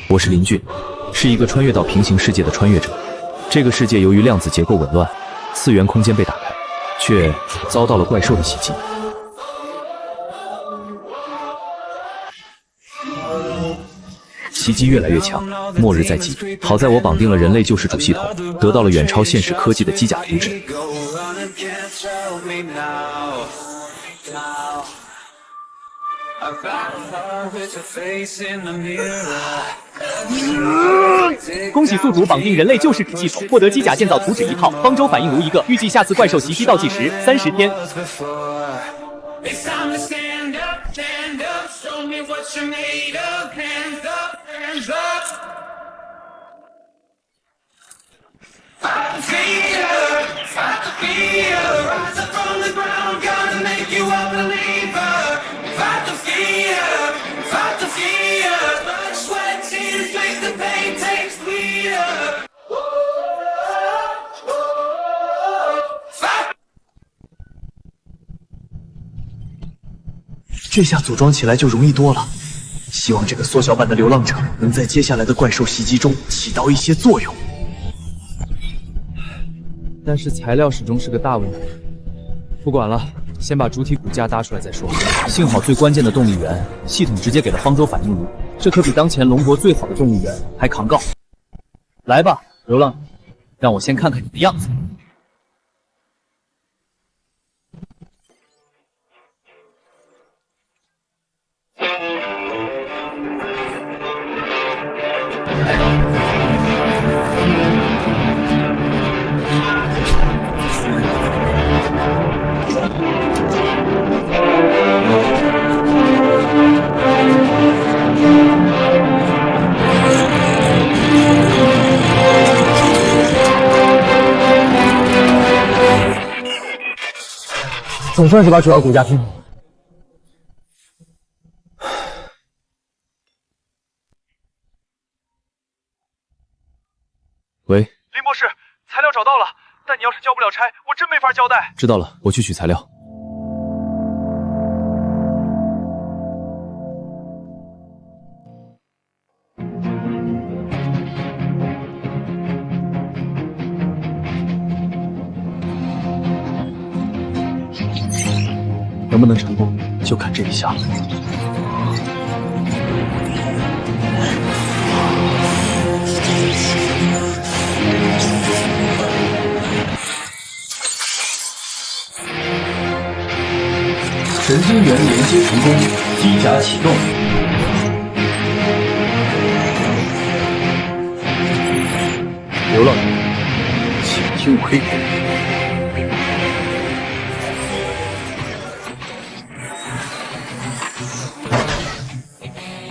我是林俊，是一个穿越到平行世界的穿越者。这个世界由于量子结构紊乱，次元空间被打开，却遭到了怪兽的袭击。袭击越来越强，末日在即。好在我绑定了人类救世主系统，得到了远超现实科技的机甲图纸。恭喜宿主绑定人类救世主系统，获得机甲建造图纸1套，方舟反应炉1个，预计下次怪兽袭击倒计时30天。这下组装起来就容易多了。希望这个缩小版的流浪者能在接下来的怪兽袭击中起到一些作用。但是材料始终是个大问题。不管了，先把主体骨架搭出来再说。幸好最关键的动力源，系统直接给了方舟反应炉，这可比当前龙国最好的动力源还扛杠。来吧，流浪者，让我先看看你的样子。总算是把主要骨架拼好了。喂，林博士，材料找到了，但你要是交不了差，我真没法交代。知道了，我去取材料。能不能成功，就看这一下了。神经元连接成功，机甲启动。流浪者，请听我命令。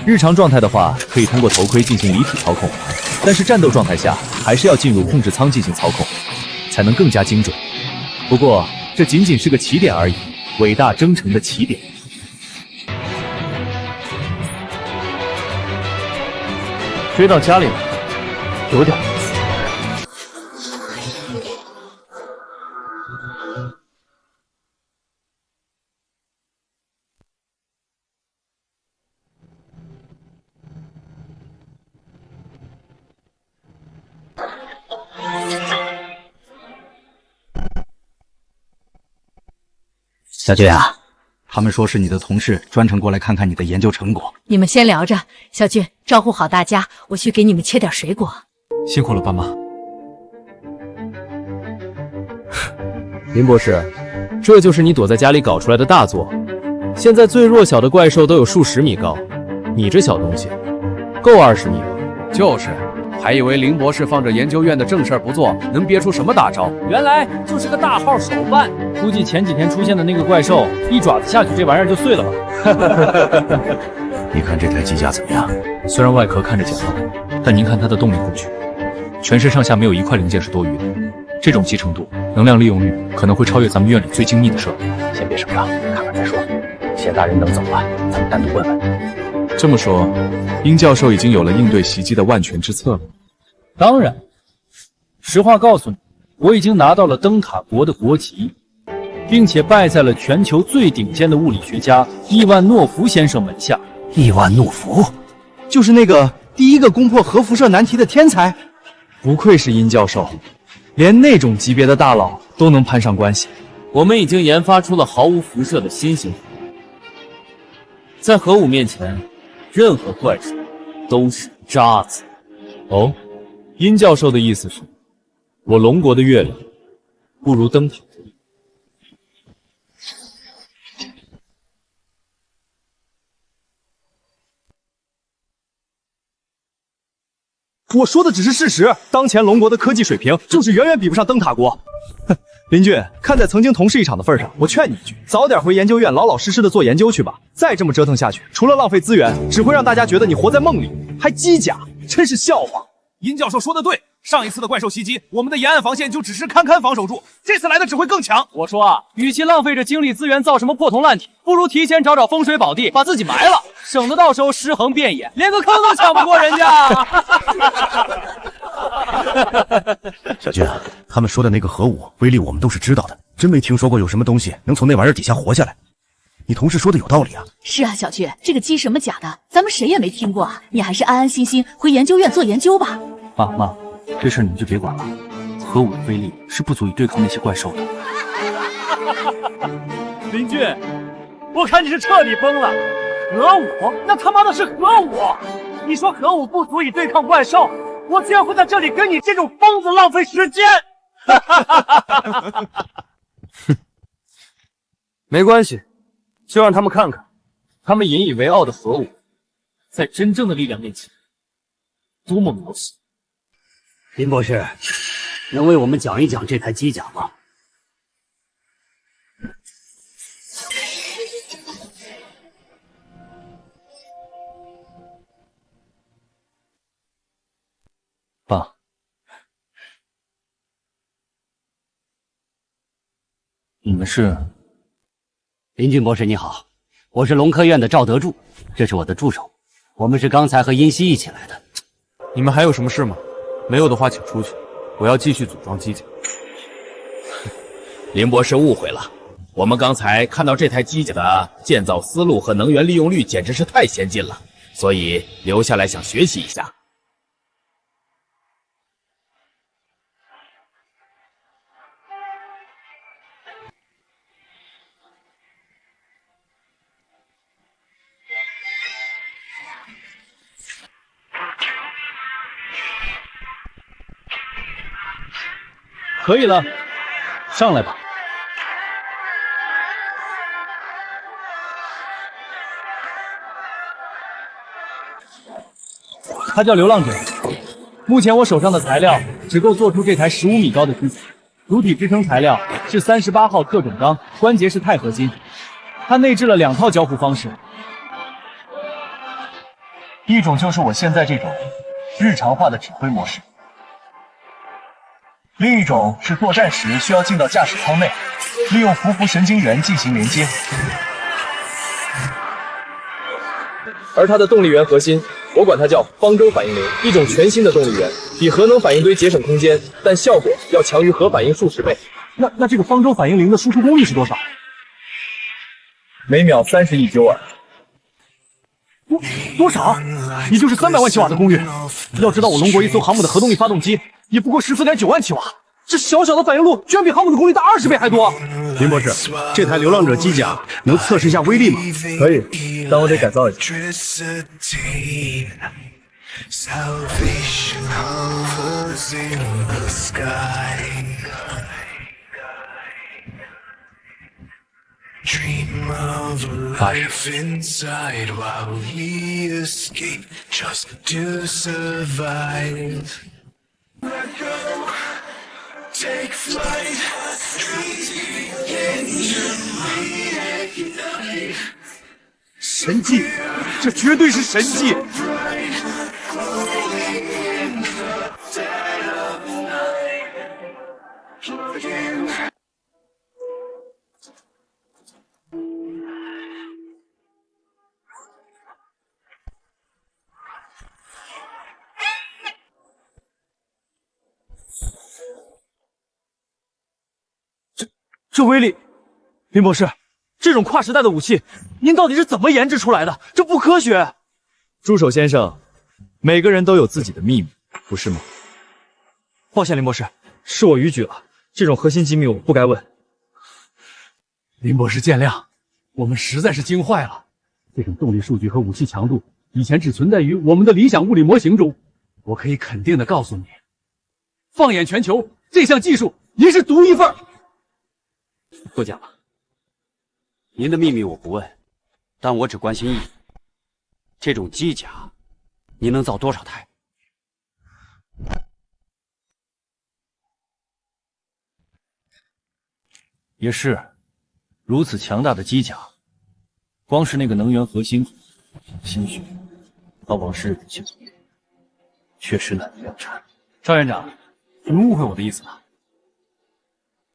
日常状态的话，可以通过头盔进行离体操控，但是战斗状态下，还是要进入控制舱进行操控，才能更加精准。不过，这仅仅是个起点而已，伟大征程的起点。追到家里了，有点意思。小俊啊，他们说是你的同事，专程过来看看你的研究成果。你们先聊着，小俊招呼好大家，我去给你们切点水果。辛苦了，爸妈。林博士，这就是你躲在家里搞出来的大作。现在最弱小的怪兽都有数十米高，你这小东西够20米吗？就是，还以为林博士放着研究院的正事儿不做，能憋出什么大招？原来就是个大号手办。估计前几天出现的那个怪兽，一爪子下去，这玩意儿就碎了吧。你看这台机甲怎么样？虽然外壳看着简陋，但您看它的动力工具，全身上下没有一块零件是多余的。这种集成度、能量利用率可能会超越咱们院里最精密的设备。先别声张，看看再说。谢大人等走了，咱们单独问问。这么说，殷教授已经有了应对袭击的万全之策了。当然，实话告诉你，我已经拿到了灯塔国的国籍，并且拜在了全球最顶尖的物理学家亿万诺夫先生门下。亿万诺夫，就是那个第一个攻破核辐射难题的天才。不愧是殷教授，连那种级别的大佬都能攀上关系。我们已经研发出了毫无辐射的新型，在核武面前，任何怪兽都是渣子。哦，殷教授的意思是，我龙国的月亮不如灯塔。我说的只是事实，当前龙国的科技水平就是远远比不上灯塔国。哼，林俊，看在曾经同事一场的份上，我劝你一句，早点回研究院老老实实的做研究去吧。再这么折腾下去，除了浪费资源，只会让大家觉得你活在梦里，还机甲，真是笑话。殷教授说的对，上一次的怪兽袭击，我们的沿岸防线就只是堪堪防守住，这次来的只会更强。我说啊，与其浪费着精力资源造什么破铜烂铁，不如提前找找风水宝地，把自己埋了，省得到时候尸横遍野，连个坑都抢不过人家。小俊，他们说的那个核武威力我们都是知道的，真没听说过有什么东西能从那玩意儿底下活下来。你同事说的有道理啊。是啊，小俊，这个鸡什么假的，咱们谁也没听过啊。你还是安安心心回研究院做研究吧。妈，这事你们就别管了。核武的威力是不足以对抗那些怪兽的。林俊，我看你是彻底疯了。核武？那他妈的是核武！你说核武不足以对抗怪兽，我居然会在这里跟你这种疯子浪费时间。没关系，就让他们看看，他们引以为傲的核武，在真正的力量面前，多么渺小。林博士，能为我们讲一讲这台机甲吗？爸，你们是？林俊博士你好，我是龙科院的赵德柱，这是我的助手，我们是刚才和殷熙一起来的。你们还有什么事吗？没有的话请出去，我要继续组装机甲。林博士误会了，我们刚才看到这台机甲的建造思路和能源利用率简直是太先进了，所以留下来想学习一下。可以了，上来吧。它叫流浪者。目前我手上的材料只够做出这台15米高的机甲，主体支撑材料是38号特种钢，关节是钛合金。它内置了2套交互方式，一种就是我现在这种日常化的指挥模式。另一种是作战时需要进到驾驶舱内，利用匍匐神经元进行连接。而它的动力源核心，我管它叫方舟反应灵，一种全新的动力源，比核能反应堆节省空间，但效果要强于核反应数10倍。那这个方舟反应灵的输出功率是多少？每秒30亿焦耳。多少？也就是300万千瓦的功率。要知道我龙国一艘航母的核动力发动机也不过14.9万千瓦，这小小的反应路居然比航母的功率大20倍还多。林博士，这台流浪者机甲能测试一下威力吗？可以，但我得改造一下。Dream of life inside while we escape just to survive. Let go, take flight, engine reignite. 神迹，这绝对是神迹！这威力，林博士，这种跨时代的武器，您到底是怎么研制出来的？这不科学！助手先生，每个人都有自己的秘密，不是吗？抱歉，林博士，是我逾矩了，这种核心机密我不该问。林博士见谅，我们实在是惊坏了。这种动力数据和武器强度以前只存在于我们的理想物理模型中。我可以肯定的告诉你，放眼全球，这项技术您是独一份。过奖了。您的秘密我不问，但我只关心一点：这种机甲，您能造多少台？也是，如此强大的机甲，光是那个能源核心心血到王氏日本总业，确实难以量产。赵院长，你们误会我的意思了。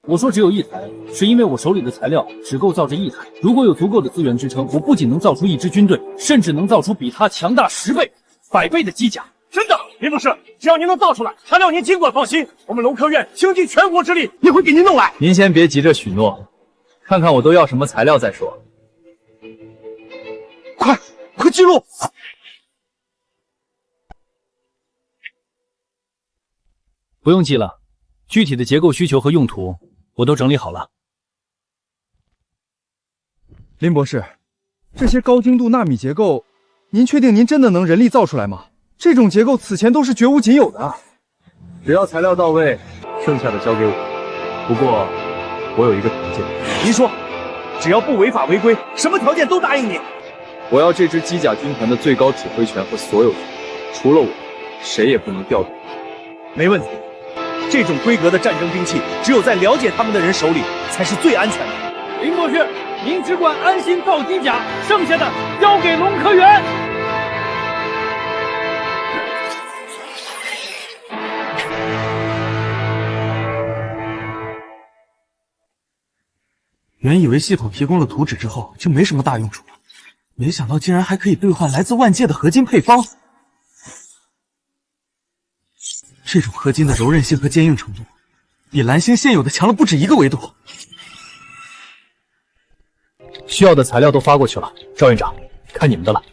我说只有一台，是因为我手里的材料只够造这一台。如果有足够的资源支撑，我不仅能造出一支军队，甚至能造出比它强大10倍、100倍的机甲。真的，林博士，只要您能造出来，材料您尽管放心，我们龙科院倾尽全国之力，也会给您弄来。您先别急着许诺，看看我都要什么材料再说。快记录！不用记了，具体的结构需求和用途我都整理好了。林博士，这些高精度纳米结构，您确定您真的能人力造出来吗？这种结构此前都是绝无仅有的啊！只要材料到位，剩下的交给我。不过，我有一个条件。您说，只要不违法违规，什么条件都答应你。我要这支机甲军团的最高指挥权和所有权，除了我，谁也不能调动。没问题。这种规格的战争兵器，只有在了解他们的人手里才是最安全的。林博士，您只管安心造机甲，剩下的交给龙科院。原以为系统提供了图纸之后就没什么大用处了，没想到竟然还可以兑换来自万界的合金配方。这种合金的柔韧性和坚硬程度，比蓝星现有的强了不止一个维度。需要的材料都发过去了，赵院长，看你们的了。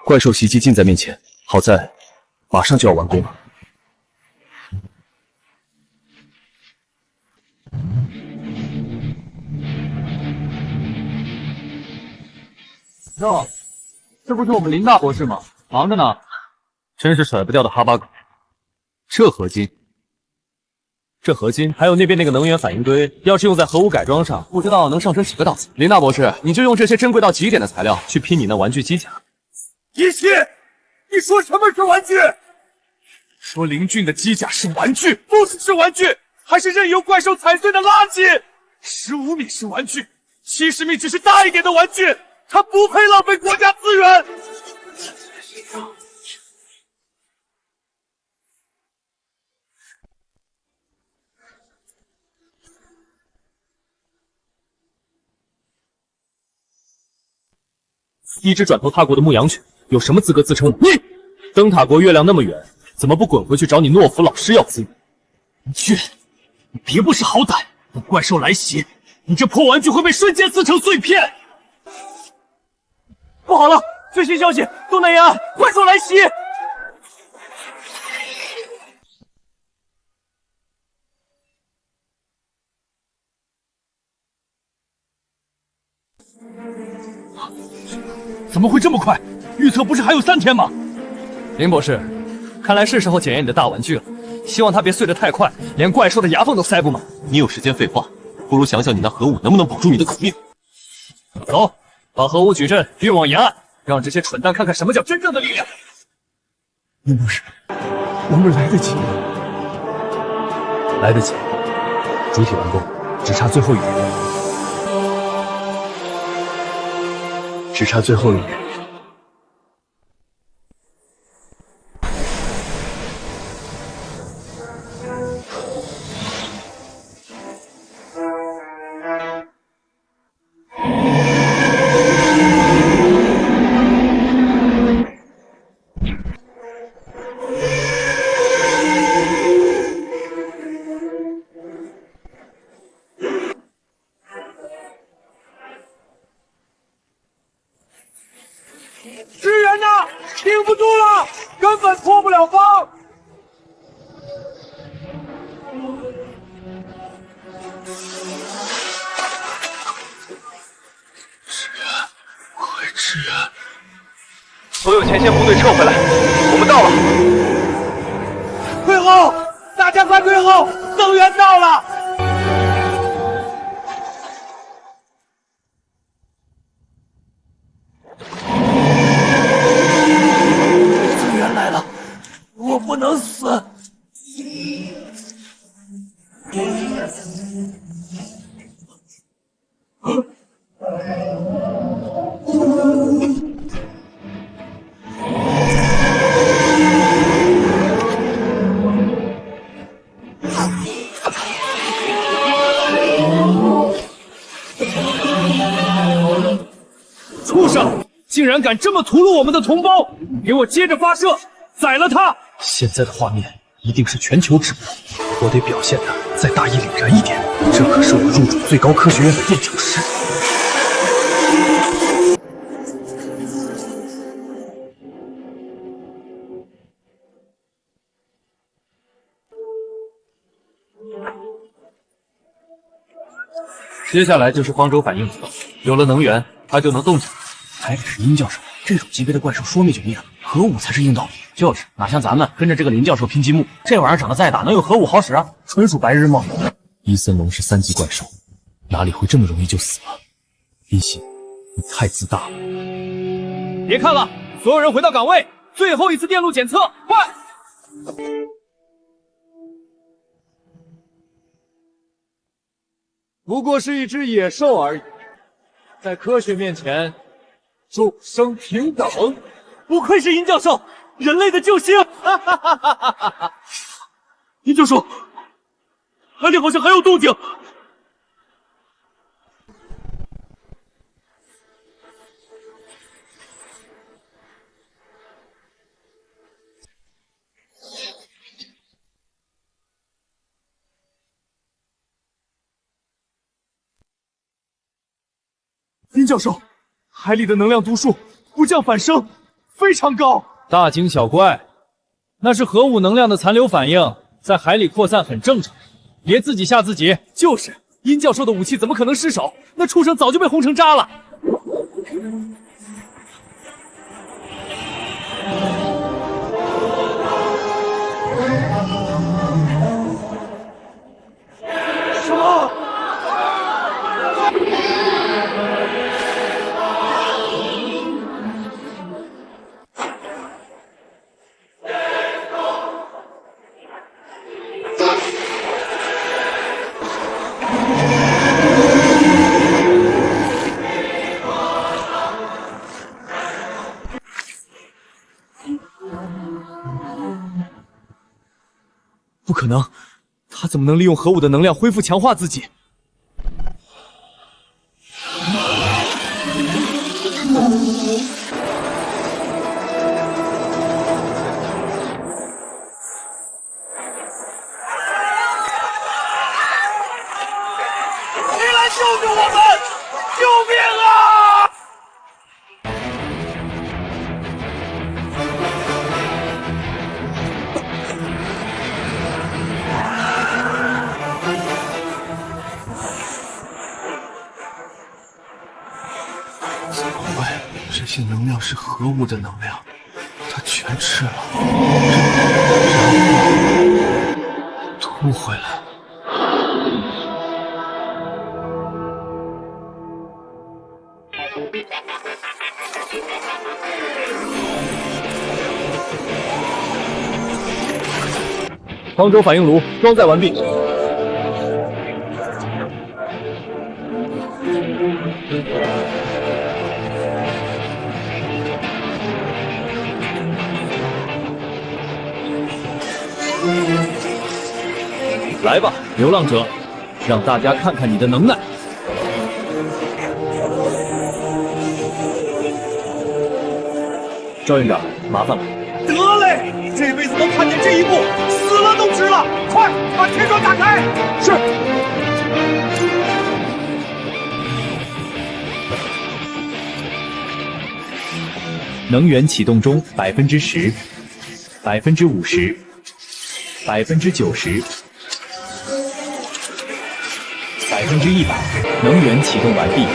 怪兽袭击近在面前，好在马上就要完工了。哟，这不是我们林大博士吗？忙着呢。真是甩不掉的哈巴狗。这合金还有那边那个能源反应堆，要是用在核武改装上，不知道能上升几个档次。林大博士，你就用这些珍贵到极点的材料去拼你那玩具机甲。一希，你说什么是玩具？说林俊的机甲是玩具，不只是玩具，还是任由怪兽踩碎的垃圾。15米是玩具，70米只是大一点的玩具，它不配浪费国家资源。一只转头踏过的牧羊犬，有什么资格自称你？灯塔国月亮那么远，怎么不滚回去找你诺夫老师要资源？去，你别不识好歹！等怪兽来袭，你这破玩具会被瞬间撕成碎片。不好了，最新消息，东南沿岸怪兽来袭！怎么会这么快？预测不是还有3天吗？林博士，看来是时候检验你的大玩具了。希望它别碎得太快，连怪兽的牙缝都塞不满。你有时间废话，不如想想你那核武能不能保住你的口命。走，把核武矩阵运往沿岸，让这些蠢蛋看看什么叫真正的力量。林博士，我们来得及吗？来得及，主体完工，只差最后一点。只差最后一点。前线部队撤回来，我们到了。退后！大家快退后！增援到了！增援来了，我不能死！畜生，竟然敢这么屠戮我们的同胞！给我接着发射，宰了他！现在的画面一定是全球直播，我得表现的再大义凛然一点。这可是我入主最高科学院的垫脚石。接下来就是方舟反应炉，有了能源，它就能动起来。还得是殷教授这种级别的怪兽说灭就灭了，核武才是硬道理。就是，哪像咱们跟着这个林教授拼积木，这玩意儿长得再大，能有核武好使啊？纯属白日梦。伊森龙是3级怪兽，哪里会这么容易就死了？一心，你太自大了。别看了，所有人回到岗位，最后一次电路检测，快！不过是一只野兽而已，在科学面前，众生平等。不愧是殷教授，人类的救星！殷教授，海里好像还有动静。殷教授，海里的能量读数不降反升，非常高。大惊小怪，那是核武能量的残留反应，在海里扩散很正常，别自己吓自己。就是，殷教授的武器怎么可能失手？那畜生早就被轰成渣了。什么？不可能，他怎么能利用核武的能量恢复强化自己？谁来救救我们！救命啊！怎么会？这些能量是核武的能量，他全吃了，然后吐回来。方舟反应炉装载完毕。来吧，流浪者，让大家看看你的能耐。赵院长，麻烦了。得嘞，这辈子能看见这一幕，死了都值了！快把天窗打开！是。能源启动中，10%、50%、90%、100%，能源启动完毕。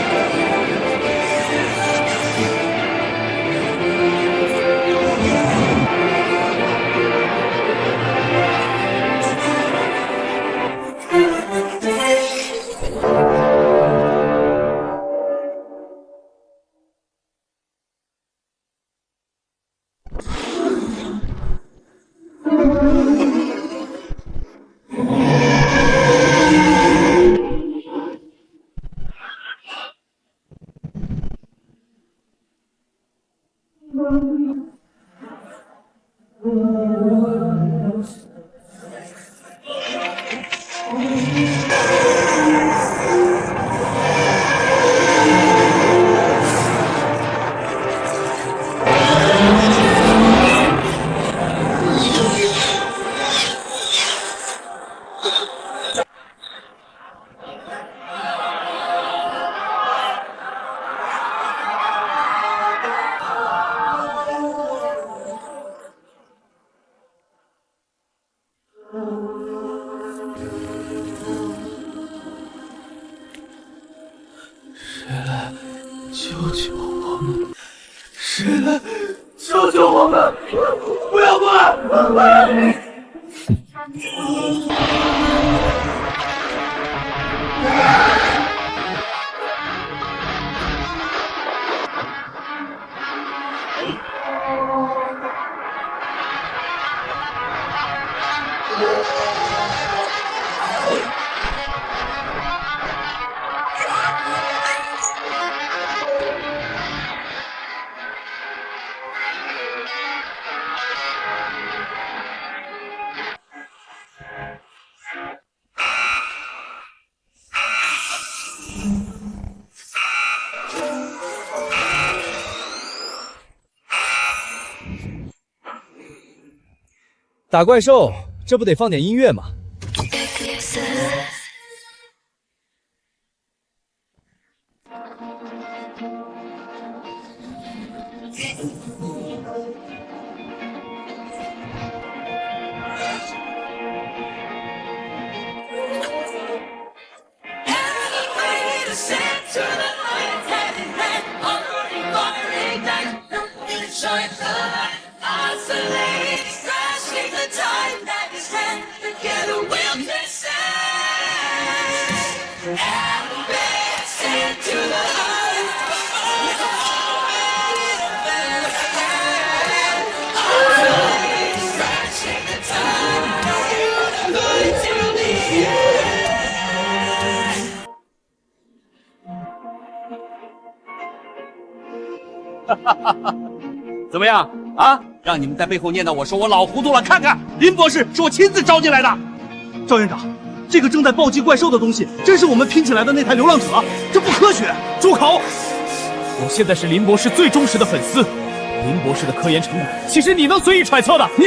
谁来救救我们？谁来救救我们？不要管！打怪兽，这不得放点音乐吗？怎么样啊？让你们在背后念叨我说我老糊涂了。看看林博士是我亲自招进来的。赵院长，这个正在暴击怪兽的东西，真是我们拼起来的那台流浪者，这不科学！住口！我现在是林博士最忠实的粉丝，林博士的科研成果，岂是你能随意揣测的？你。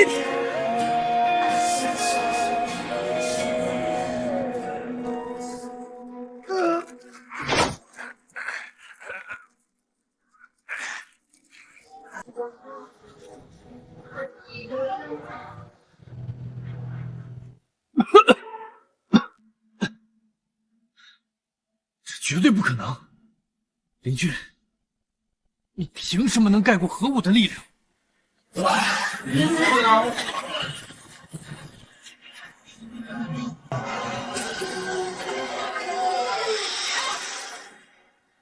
绝对不可能！林俊，你凭什么能盖过核武的力量？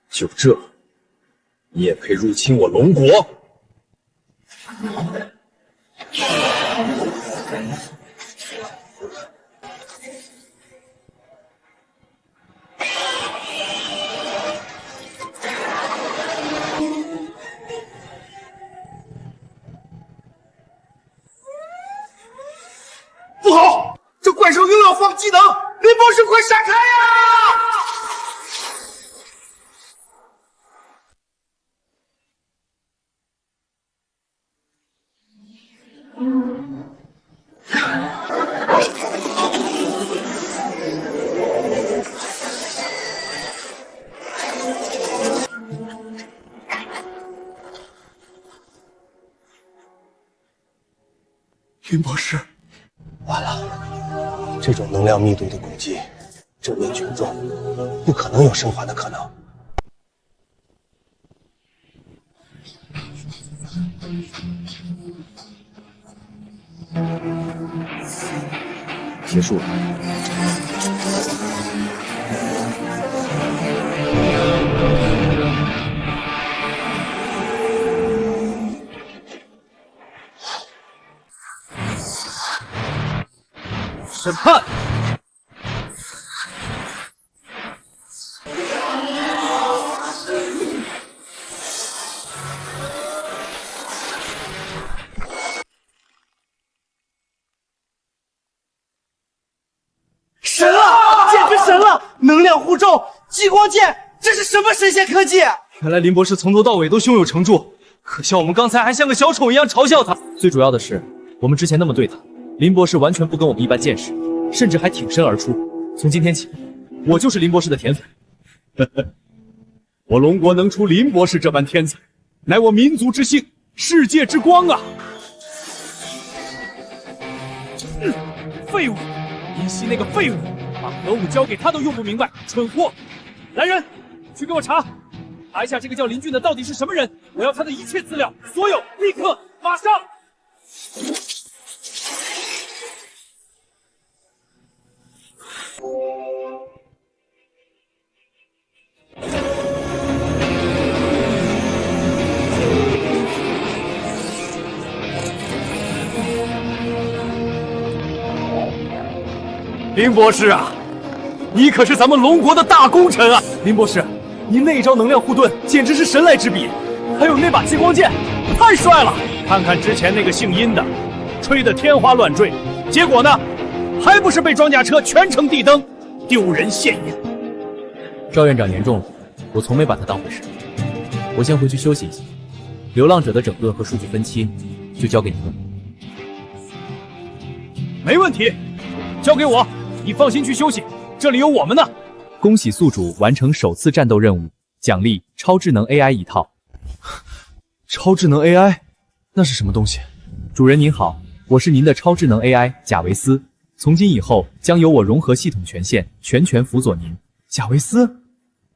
就这，你也配入侵我龙国？不好！这怪兽又要放技能！林博士，快闪开呀！林博士，完了，这种能量密度的攻击，这面群众不可能有生还的可能。结束了。审判。能量护罩、激光剑，这是什么神仙科技？原来林博士从头到尾都胸有成竹，可笑我们刚才还像个小丑一样嘲笑他。最主要的是，我们之前那么对他，林博士完全不跟我们一般见识，甚至还挺身而出。从今天起，我就是林博士的铁粉。我龙国能出林博士这般天才，乃我民族之幸，世界之光啊！废物，林夕那个废物，把核武交给他都用不明白，蠢货！来人，去给我查一下这个叫林俊的到底是什么人，我要他的一切资料，所有，立刻，马上！林博士啊，你可是咱们龙国的大功臣啊！林博士，您那一招能量护盾简直是神来之笔，还有那把激光剑，太帅了！看看之前那个姓殷的，吹得天花乱坠，结果呢，还不是被装甲车全程地蹬，丢人现眼。赵院长言重了，我从没把他当回事。我先回去休息一下，流浪者的整顿和数据分期就交给你们。没问题，交给我，你放心去休息，这里有我们呢。恭喜宿主完成首次战斗任务，奖励超智能 AI 一套。超智能 AI， 那是什么东西？主人您好，我是您的超智能 AI 贾维斯，从今以后将由我融合系统权限，全权辅佐您。贾维斯，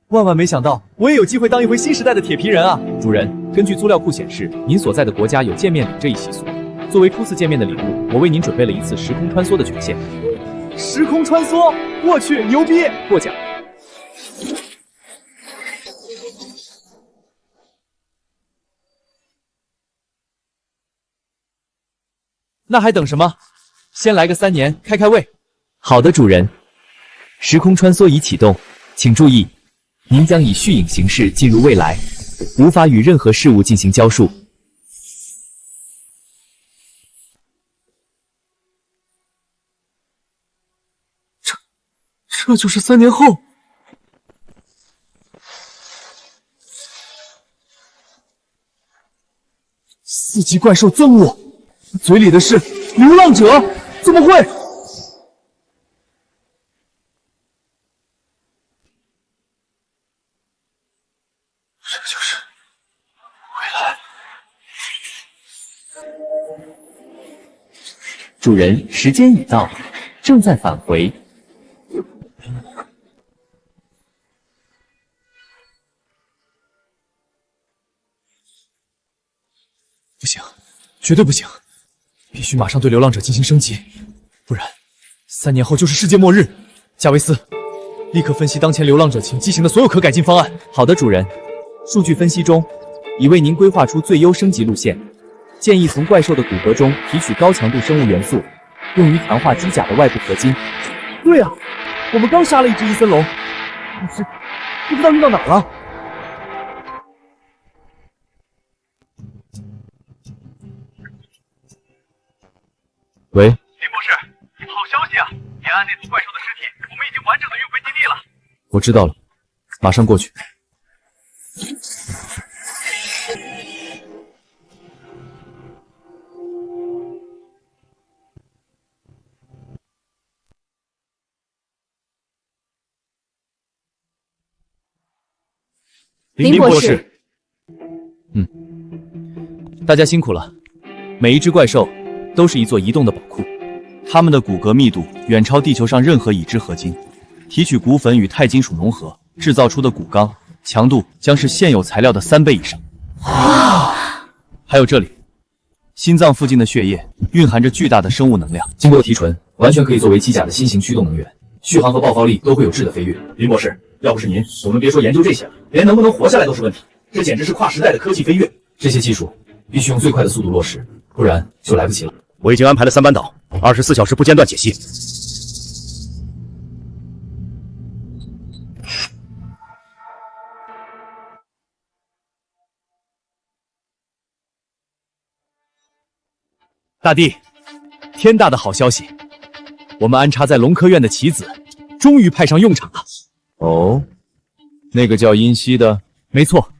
万万没想到，我也有机会当一回新时代的铁皮人啊！主人，根据资料库显示，您所在的国家有见面礼这一习俗。作为初次见面的礼物，我为您准备了一次时空穿梭的权限。时空穿梭，我去，牛逼！过奖。那还等什么？先来个3年，开开胃。好的，主人。时空穿梭已启动，请注意，您将以虚影形式进入未来，无法与任何事物进行交束。这就是3年后。4级怪兽憎恶，嘴里的是流浪者，怎么会？这就是未来。主人，时间已到，正在返回。不行，绝对不行！必须马上对流浪者进行升级，不然3年后就是世界末日。贾维斯，立刻分析当前流浪者群机型的所有可改进方案。好的，主人。数据分析中，已为您规划出最优升级路线。建议从怪兽的骨骼中提取高强度生物元素，用于强化机甲的外部合金。对啊，我们刚杀了一只伊森龙，可是不知道运到哪儿了。喂，林博士，好消息啊！沿岸那头怪兽的尸体，我们已经完整的运回基地了。我知道了，马上过去。林博士，大家辛苦了。每一只怪兽都是一座移动的宝库，它们的骨骼密度远超地球上任何已知合金。提取骨粉与钛金属融合制造出的骨钢，强度将是现有材料的3倍以上。还有这里，心脏附近的血液蕴含着巨大的生物能量，经过提纯，完全可以作为机甲的新型驱动能源，续航和爆发力都会有质的飞跃。林博士，要不是您，我们别说研究这些了，连能不能活下来都是问题。这简直是跨时代的科技飞跃，这些技术必须用最快的速度落实，不然就来不及了。我已经安排了3班岛，24小时不间断解析。大帝，天大的好消息！我们安插在龙科院的棋子终于派上用场了。哦，那个叫殷熙的，没错，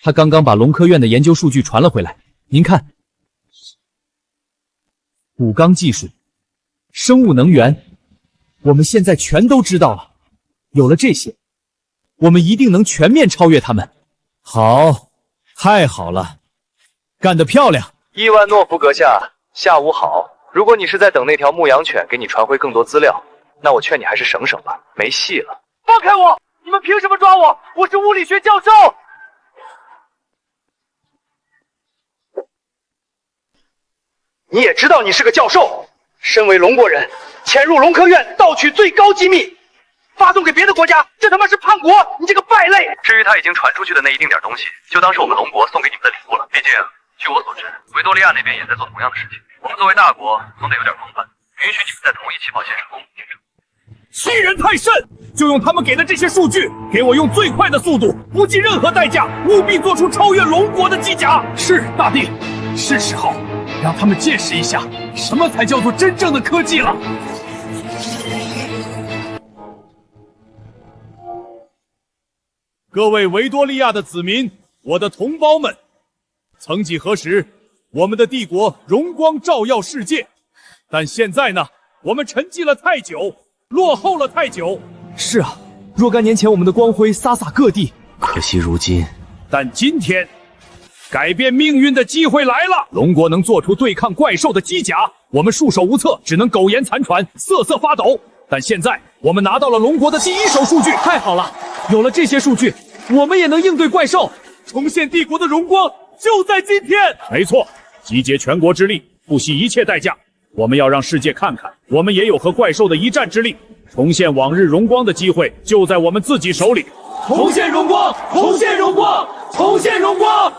他刚刚把龙科院的研究数据传了回来。您看，武钢技术、生物能源，我们现在全都知道了。有了这些，我们一定能全面超越他们。好，太好了，干得漂亮！亿万诺夫阁下，下午好。如果你是在等那条牧羊犬给你传回更多资料，那我劝你还是省省吧，没戏了。放开我！你们凭什么抓我？我是物理学教授。你也知道你是个教授，身为龙国人，潜入龙科院盗取最高机密，发送给别的国家，这他妈是叛国！你这个败类！至于他已经传出去的那一丁点东西，就当是我们龙国送给你们的礼物了。毕竟，据我所知，维多利亚那边也在做同样的事情。我们作为大国，总得有点风范，允许你们在同一起跑线上共同竞争。欺人太甚！就用他们给的这些数据，给我用最快的速度，不计任何代价，务必做出超越龙国的机甲。是大帝，是时候让他们见识一下什么才叫做真正的科技了。各位维多利亚的子民，我的同胞们，曾几何时，我们的帝国荣光照耀世界，但现在呢，我们沉寂了太久，落后了太久。是啊，若干年前我们的光辉洒洒各地，可惜如今。但今天，改变命运的机会来了。龙国能做出对抗怪兽的机甲，我们束手无策，只能苟延残喘，瑟瑟发抖。但现在，我们拿到了龙国的第一手数据，太好了！有了这些数据，我们也能应对怪兽，重现帝国的荣光，就在今天。没错，集结全国之力，不惜一切代价，我们要让世界看看，我们也有和怪兽的一战之力。重现往日荣光的机会就在我们自己手里。重现荣光，重现荣光，重现荣光！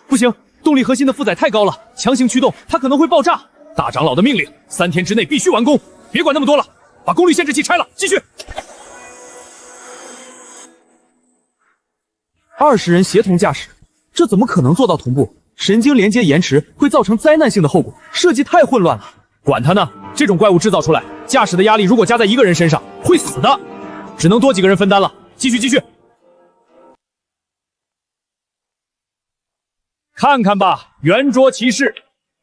不行，动力核心的负载太高了，强行驱动它可能会爆炸。大长老的命令，3天之内必须完工，别管那么多了，把功率限制器拆了，继续。 20人协同驾驶，这怎么可能做到同步？神经连接延迟会造成灾难性的后果，设计太混乱了。管他呢，这种怪物制造出来，驾驶的压力如果加在一个人身上，会死的，只能多几个人分担了。继续，继续。看看吧，圆桌骑士，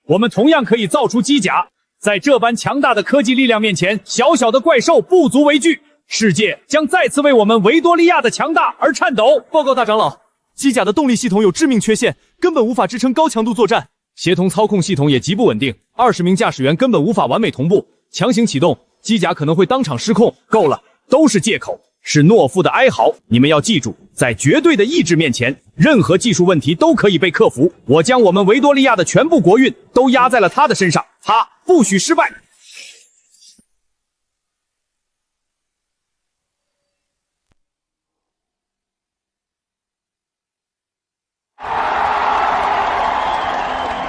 我们同样可以造出机甲，在这般强大的科技力量面前，小小的怪兽不足为惧。 世界将再次为我们维多利亚的强大而颤抖。报告大长老，机甲的动力系统有致命缺陷，根本无法支撑高强度作战。协同操控系统也极不稳定，20名驾驶员根本无法完美同步。强行启动，机甲可能会当场失控。够了，都是借口，是懦夫的哀嚎。你们要记住，在绝对的意志面前，任何技术问题都可以被克服。我将我们维多利亚的全部国运都压在了他的身上，他不许失败。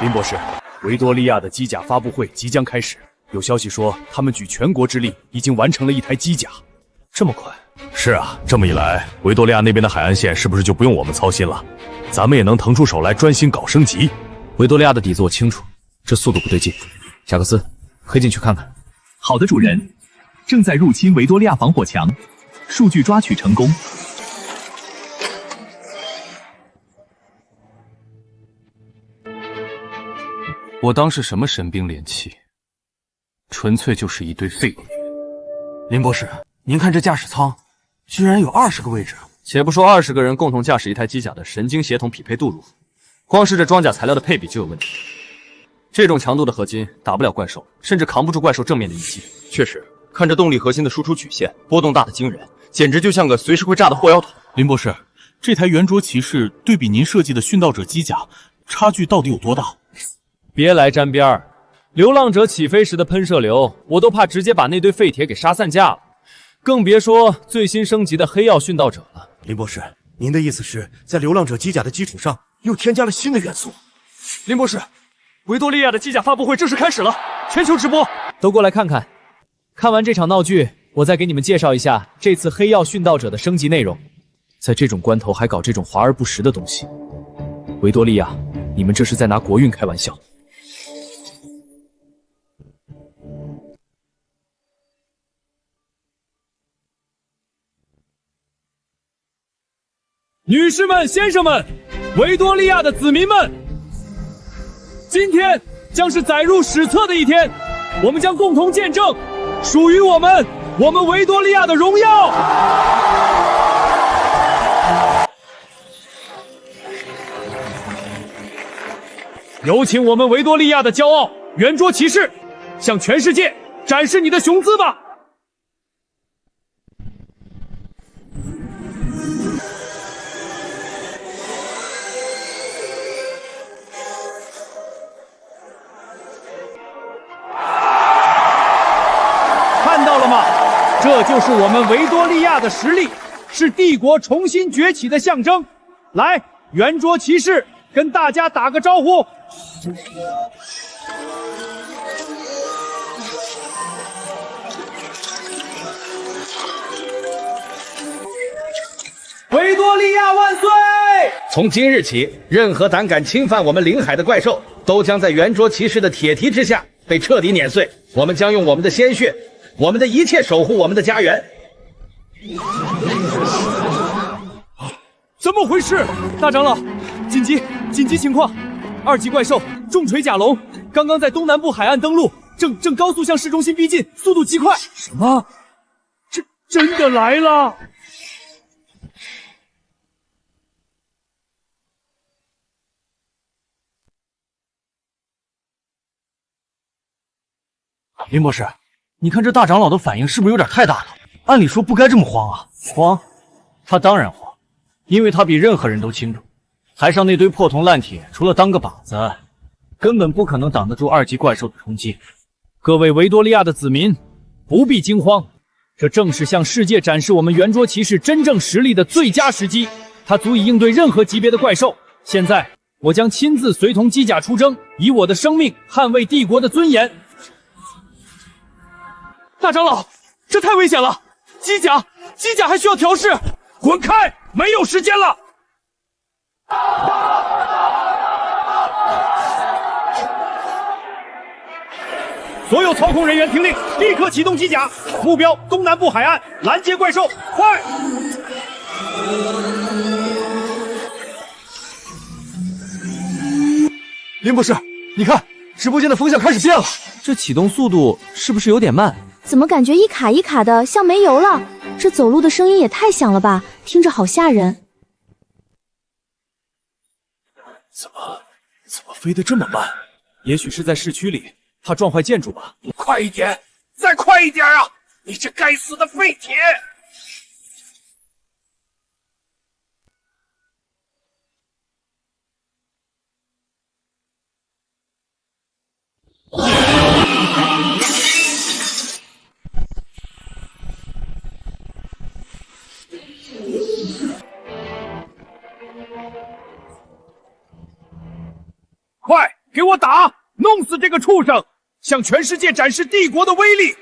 林博士，维多利亚的机甲发布会即将开始。有消息说，他们举全国之力已经完成了一台机甲。这么快？是啊，这么一来，维多利亚那边的海岸线是不是就不用我们操心了？咱们也能腾出手来专心搞升级。维多利亚的底子我清楚，这速度不对劲。贾克斯，黑进去看看。好的，主人。正在入侵维多利亚防火墙，数据抓取成功。 我当是什么神兵利器，纯粹就是一堆废物。林博士，您看这驾驶舱，居然有20个位置。且不说20个人共同驾驶一台机甲的神经协同匹配度如何，光是这装甲材料的配比就有问题。这种强度的合金打不了怪兽，甚至扛不住怪兽正面的一击。确实，看着动力核心的输出曲线波动大的惊人，简直就像个随时会炸的货腰桶。林博士，这台圆桌骑士对比您设计的殉道者机甲，差距到底有多大？ 别来沾边儿！流浪者起飞时的喷射流，我都怕直接把那堆废铁给杀散架了，更别说最新升级的黑曜殉道者了。林博士，您的意思是在流浪者机甲的基础上又添加了新的元素？林博士，维多利亚的机甲发布会正式开始了，全球直播，都过来看看。看完这场闹剧，我再给你们介绍一下这次黑曜殉道者的升级内容。在这种关头还搞这种华而不实的东西，维多利亚，你们这是在拿国运开玩笑。女士们、先生们，维多利亚的子民们，今天将是载入史册的一天，我们将共同见证属于我们维多利亚的荣耀。有请我们维多利亚的骄傲圆桌骑士，向全世界展示你的雄姿吧！看到了吗？这就是我们维多利亚的实力，是帝国重新崛起的象征。来，圆桌骑士跟大家打个招呼。维多利亚万岁！从今日起，任何胆敢侵犯我们领海的怪兽，都将在圆桌骑士的铁蹄之下被彻底碾碎。我们将用我们的鲜血，我们的一切守护我们的家园。怎么回事？大长老，紧急情况！2级怪兽重锤甲龙刚刚在东南部海岸登陆，正高速向市中心逼近，速度极快。什么？真的来了！林博士，你看这大长老的反应是不是有点太大了？按理说不该这么慌啊！慌？他当然慌，因为他比任何人都清楚，海上那堆破铜烂铁，除了当个靶子，根本不可能挡得住2级怪兽的冲击。各位维多利亚的子民，不必惊慌，这正是向世界展示我们圆桌骑士真正实力的最佳时机。它足以应对任何级别的怪兽。现在，我将亲自随同机甲出征，以我的生命捍卫帝国的尊严。大长老，这太危险了！机甲还需要调试，滚开！没有时间了。所有操控人员听令，立刻启动机甲，目标东南部海岸，拦截怪兽，快！林博士，你看，直播间的风向开始变了，这启动速度是不是有点慢？怎么感觉一卡一卡的，像没油了？这走路的声音也太响了吧，听着好吓人。怎么飞得这么慢？也许是在市区里，怕撞坏建筑吧。快一点，再快一点啊！你这该死的废铁！快给我打！弄死这个畜生！向全世界展示帝国的威力！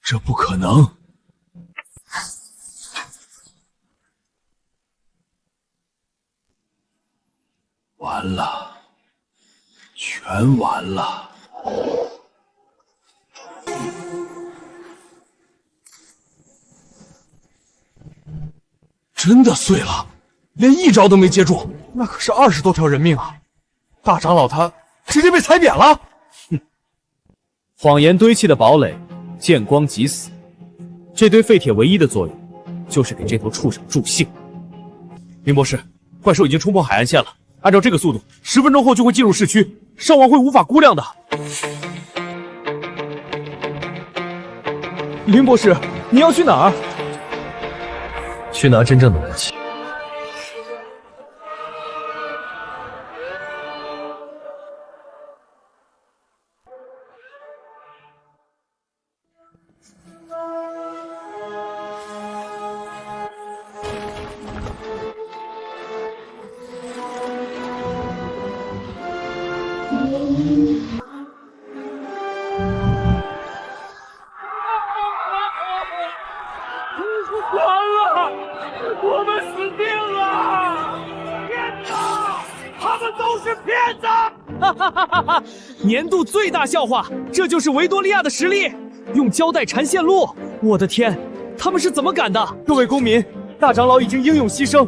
这不可能！完了，全完了！真的碎了，连一招都没接住，那可是20多条人命啊！大长老他直接被踩扁了。哼，谎言堆砌的堡垒，见光即死。这堆废铁唯一的作用，就是给这头畜生助兴。林博士，怪兽已经冲破海岸线了。按照这个速度，10分钟后就会进入市区，伤亡会无法估量的。林博士，你要去哪儿？去拿真正的武器。都是骗子！哈哈哈哈哈！年度最大笑话，这就是维多利亚的实力，用胶带缠线路。我的天，他们是怎么敢的？各位公民，大长老已经英勇牺牲。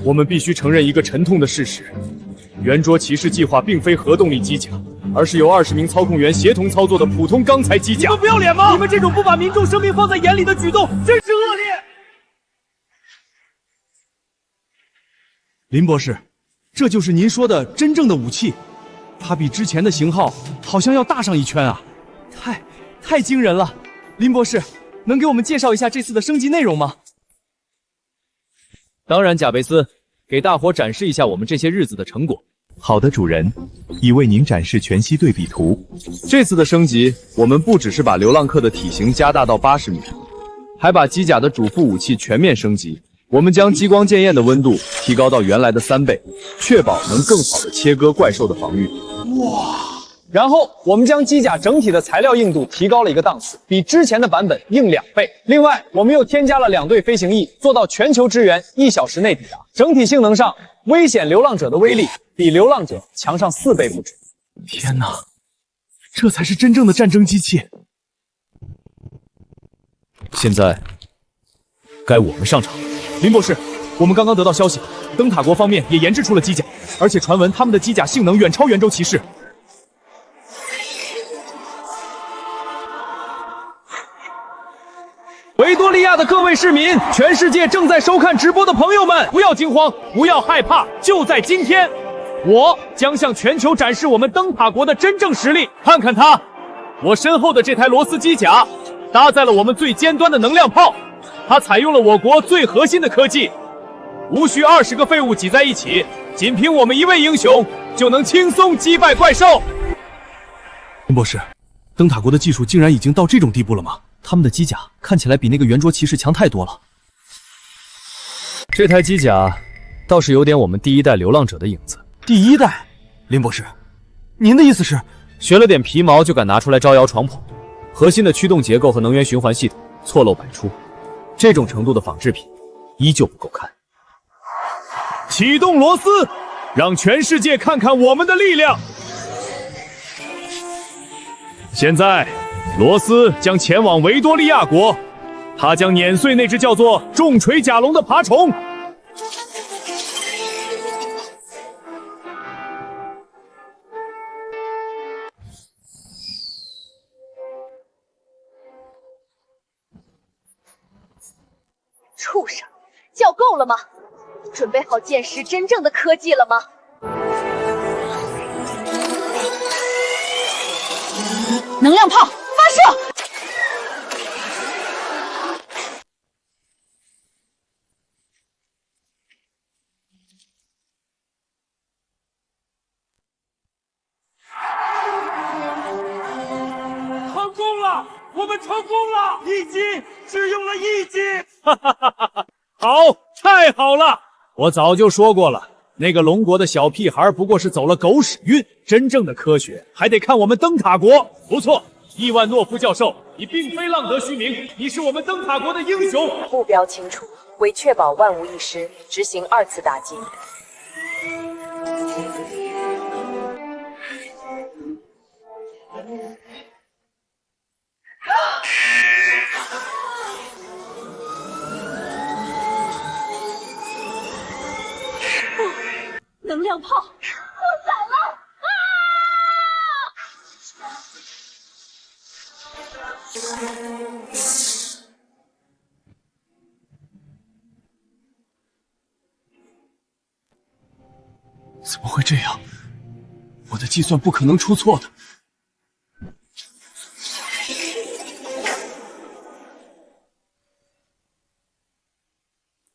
我们必须承认一个沉痛的事实：圆桌骑士计划并非核动力机甲，而是由20名操控员协同操作的普通钢材机甲。你们不要脸吗？你们这种不把民众生命放在眼里的举动，真是恶劣！林博士，这就是您说的真正的武器，它比之前的型号好像要大上一圈啊！太惊人了！林博士，能给我们介绍一下这次的升级内容吗？当然，贾贝斯，给大伙展示一下我们这些日子的成果。好的，主人，已为您展示全息对比图。这次的升级，我们不只是把流浪客的体型加大到80米，还把机甲的主副武器全面升级。我们将激光剑焰的温度提高到原来的3倍，确保能更好的切割怪兽的防御。哇！然后我们将机甲整体的材料硬度提高了一个档次，比之前的版本硬2倍。另外，我们又添加了2对飞行翼，做到全球支援，1小时内抵达。整体性能上，危险流浪者的威力比流浪者强上4倍不止。天哪，这才是真正的战争机器！现在该我们上场了。林博士，我们刚刚得到消息，灯塔国方面也研制出了机甲，而且传闻他们的机甲性能远超圆周骑士。维多利亚的各位市民，全世界正在收看直播的朋友们，不要惊慌，不要害怕，就在今天，我将向全球展示我们灯塔国的真正实力。看看它，我身后的这台罗斯机甲，搭载了我们最尖端的能量炮，它采用了我国最核心的科技，无需20个废物挤在一起，仅凭我们一位英雄就能轻松击败怪兽。林博士，灯塔国的技术竟然已经到这种地步了吗？他们的机甲看起来比那个圆桌骑士强太多了。这台机甲倒是有点我们第1代流浪者的影子。第1代？林博士，您的意思是学了点皮毛就敢拿出来招摇闯捧？核心的驱动结构和能源循环系统错漏百出，这种程度的仿制品依旧不够看。启动螺丝，让全世界看看我们的力量。现在罗斯将前往维多利亚国，他将碾碎那只叫做重锤甲龙的爬虫。畜生，叫够了吗？准备好见识真正的科技了吗？能量炮发射！成功了！我们成功了！1击只用了1击！哈哈哈哈哈！好，太好了！我早就说过了，那个龙国的小屁孩不过是走了狗屎运，真正的科学还得看我们灯塔国。不错，亿万诺夫教授，你并非浪得虚名，你是我们灯塔国的英雄。目标清楚，为确保万无一失，执行2次打击。能量炮破伞了！怎么会这样？我的计算不可能出错的。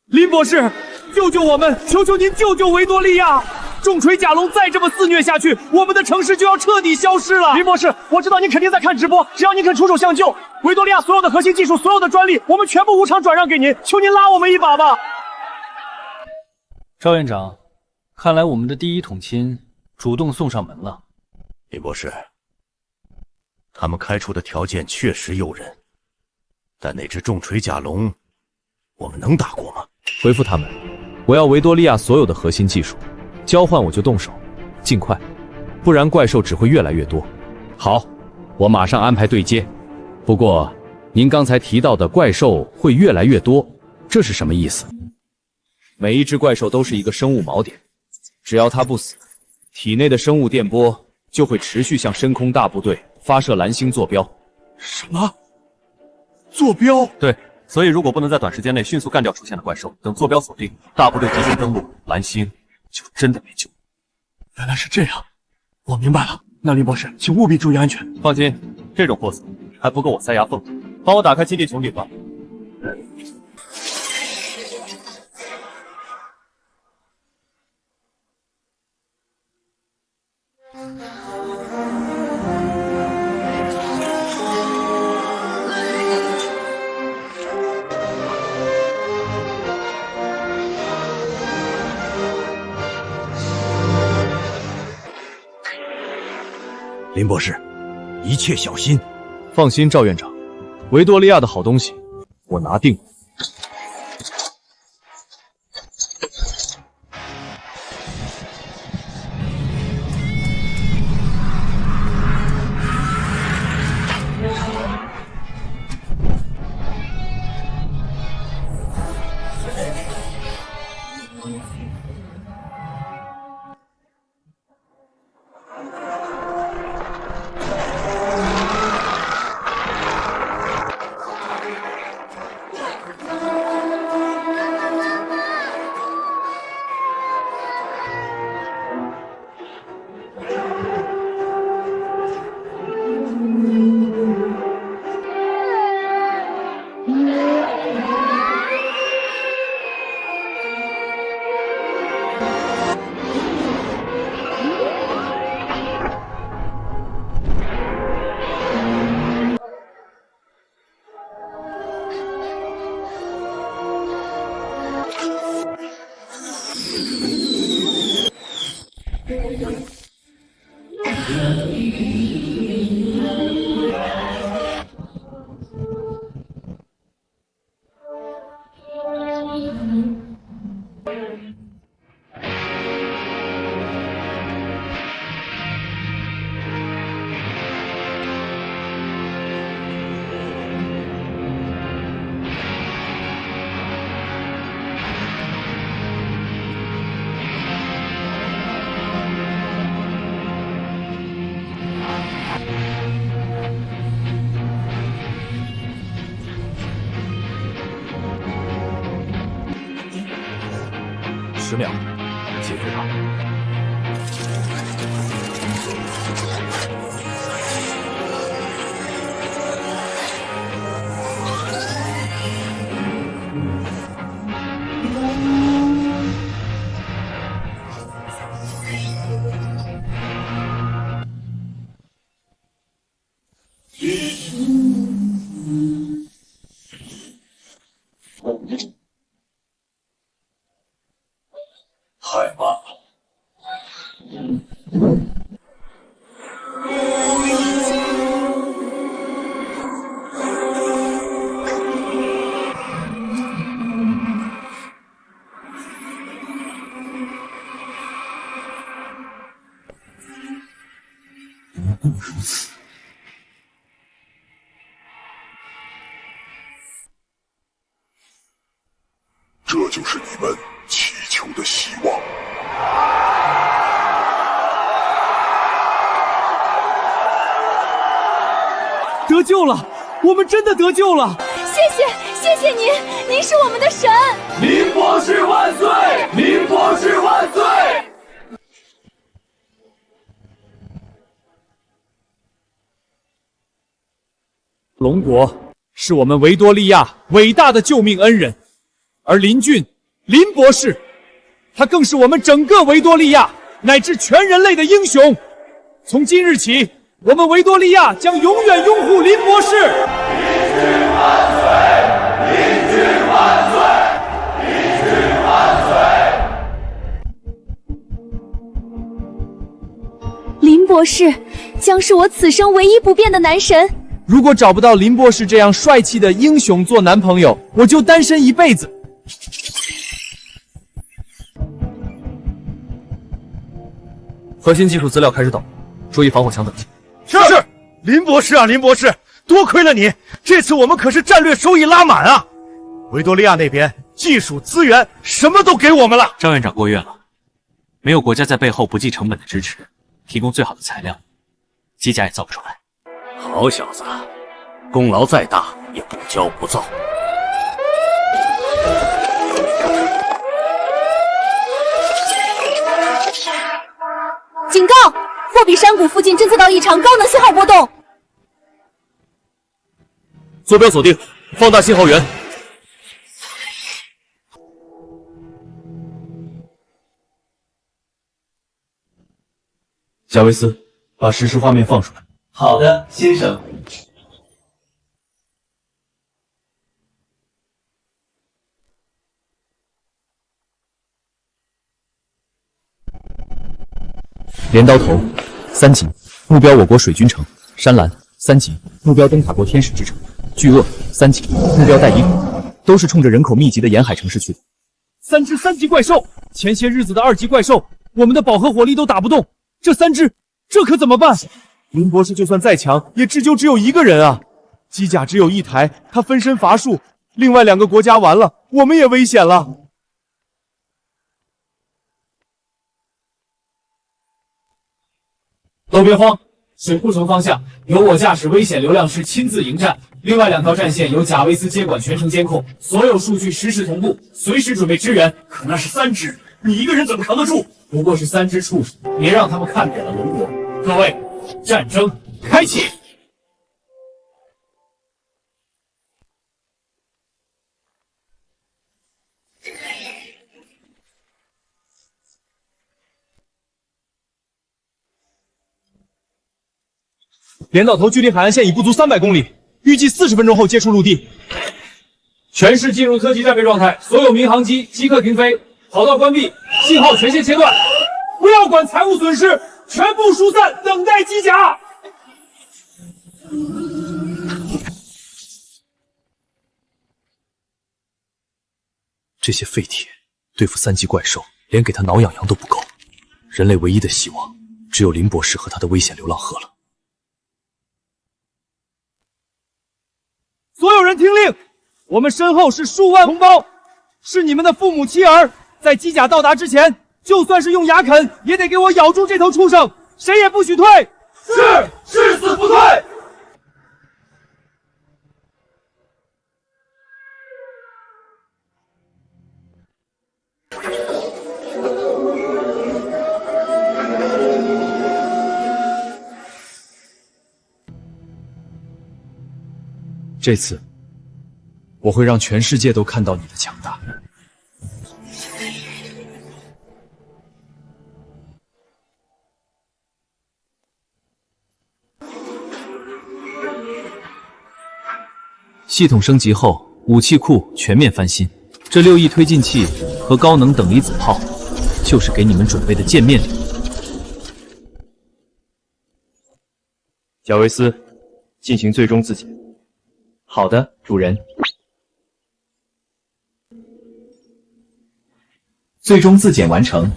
林博士，救救我们！求求您救救维多利亚！重锤甲龙再这么肆虐下去，我们的城市就要彻底消失了。林博士，我知道您肯定在看直播，只要您肯出手相救，维多利亚所有的核心技术、所有的专利，我们全部无偿转让给您，求您拉我们一把吧。赵院长，看来我们的第一桶金主动送上门了。林博士，他们开出的条件确实诱人，但那只重锤甲龙，我们能打过吗？回复他们，我要维多利亚所有的核心技术，交换我就动手。尽快，不然怪兽只会越来越多。好，我马上安排对接。不过，您刚才提到的怪兽会越来越多，这是什么意思？每一只怪兽都是一个生物锚点，只要它不死，体内的生物电波就会持续向深空大部队发射蓝星坐标。什么？坐标？对，所以如果不能在短时间内迅速干掉出现的怪兽，等坐标锁定，大部队集中登陆，蓝星就真的没救。原来是这样，我明白了。那林博士，请务必注意安全。放心，这种货色还不够我塞牙缝。帮我打开基地穹顶吧。林博士，一切小心。放心，赵院长，维多利亚的好东西我拿定了。10秒，解决它。害怕。不过如此。这就是你们祈求的希望。得救了，我们真的得救了！谢谢您，您是我们的神！林博士万岁！林博士万岁！龙国是我们维多利亚伟大的救命恩人，而林俊，林博士，他更是我们整个维多利亚乃至全人类的英雄。从今日起，我们维多利亚将永远拥护林博士。林俊万岁！林俊万岁！林俊万岁！林博士将是我此生唯一不变的男神。如果找不到林博士这样帅气的英雄做男朋友，我就单身一辈子。核心技术资料开始导入，注意防火墙等级。是。林博士啊，林博士，多亏了你，这次我们可是战略收益拉满啊！维多利亚那边技术资源什么都给我们了。张院长过誉了，没有国家在背后不计成本的支持，提供最好的材料，机甲也造不出来。好小子，功劳再大也不骄不躁。警告！霍比山谷附近侦测到异常高能信号波动。坐标锁定，放大信号源。贾维斯，把实时画面放出来。好的，先生。镰刀头3级，目标我国水军城；山岚3级，目标灯塔国天使之城；巨鳄3级，目标戴伊国，都是冲着人口密集的沿海城市去的。3只3级怪兽，前些日子的2级怪兽，我们的饱和火力都打不动，这3只，这可怎么办？林博士就算再强，也只有一个人啊！机甲只有1台，他分身乏术，另外2个国家完了，我们也危险了。都别慌，水库城方向由我驾驶危险流量师亲自迎战，另外2条战线由贾维斯接管全程监控，所有数据实时同步，随时准备支援。可那是3只，你一个人怎么扛得住？不过是3只畜生，别让他们看扁了龙国。各位，战争开启！镰岛头距离海岸线已不足300公里，预计40分钟后接触陆地。全市进入特级战备状态，所有民航机即刻停飞，跑道关闭，信号全线切断，不要管财务损失，全部疏散，等待机甲。这些废铁对付3级怪兽，连给他挠痒痒都不够。人类唯一的希望，只有林博士和他的危险流浪鹤了。所有人听令，我们身后是数万同胞，是你们的父母妻儿。在机甲到达之前，就算是用牙啃，也得给我咬住这头畜生，谁也不许退！誓死不退！这次，我会让全世界都看到你的强大。系统升级后，武器库全面翻新。这6亿推进器和高能等离子炮，就是给你们准备的见面礼。贾维斯，进行最终自检。好的，主人。最终自检完成，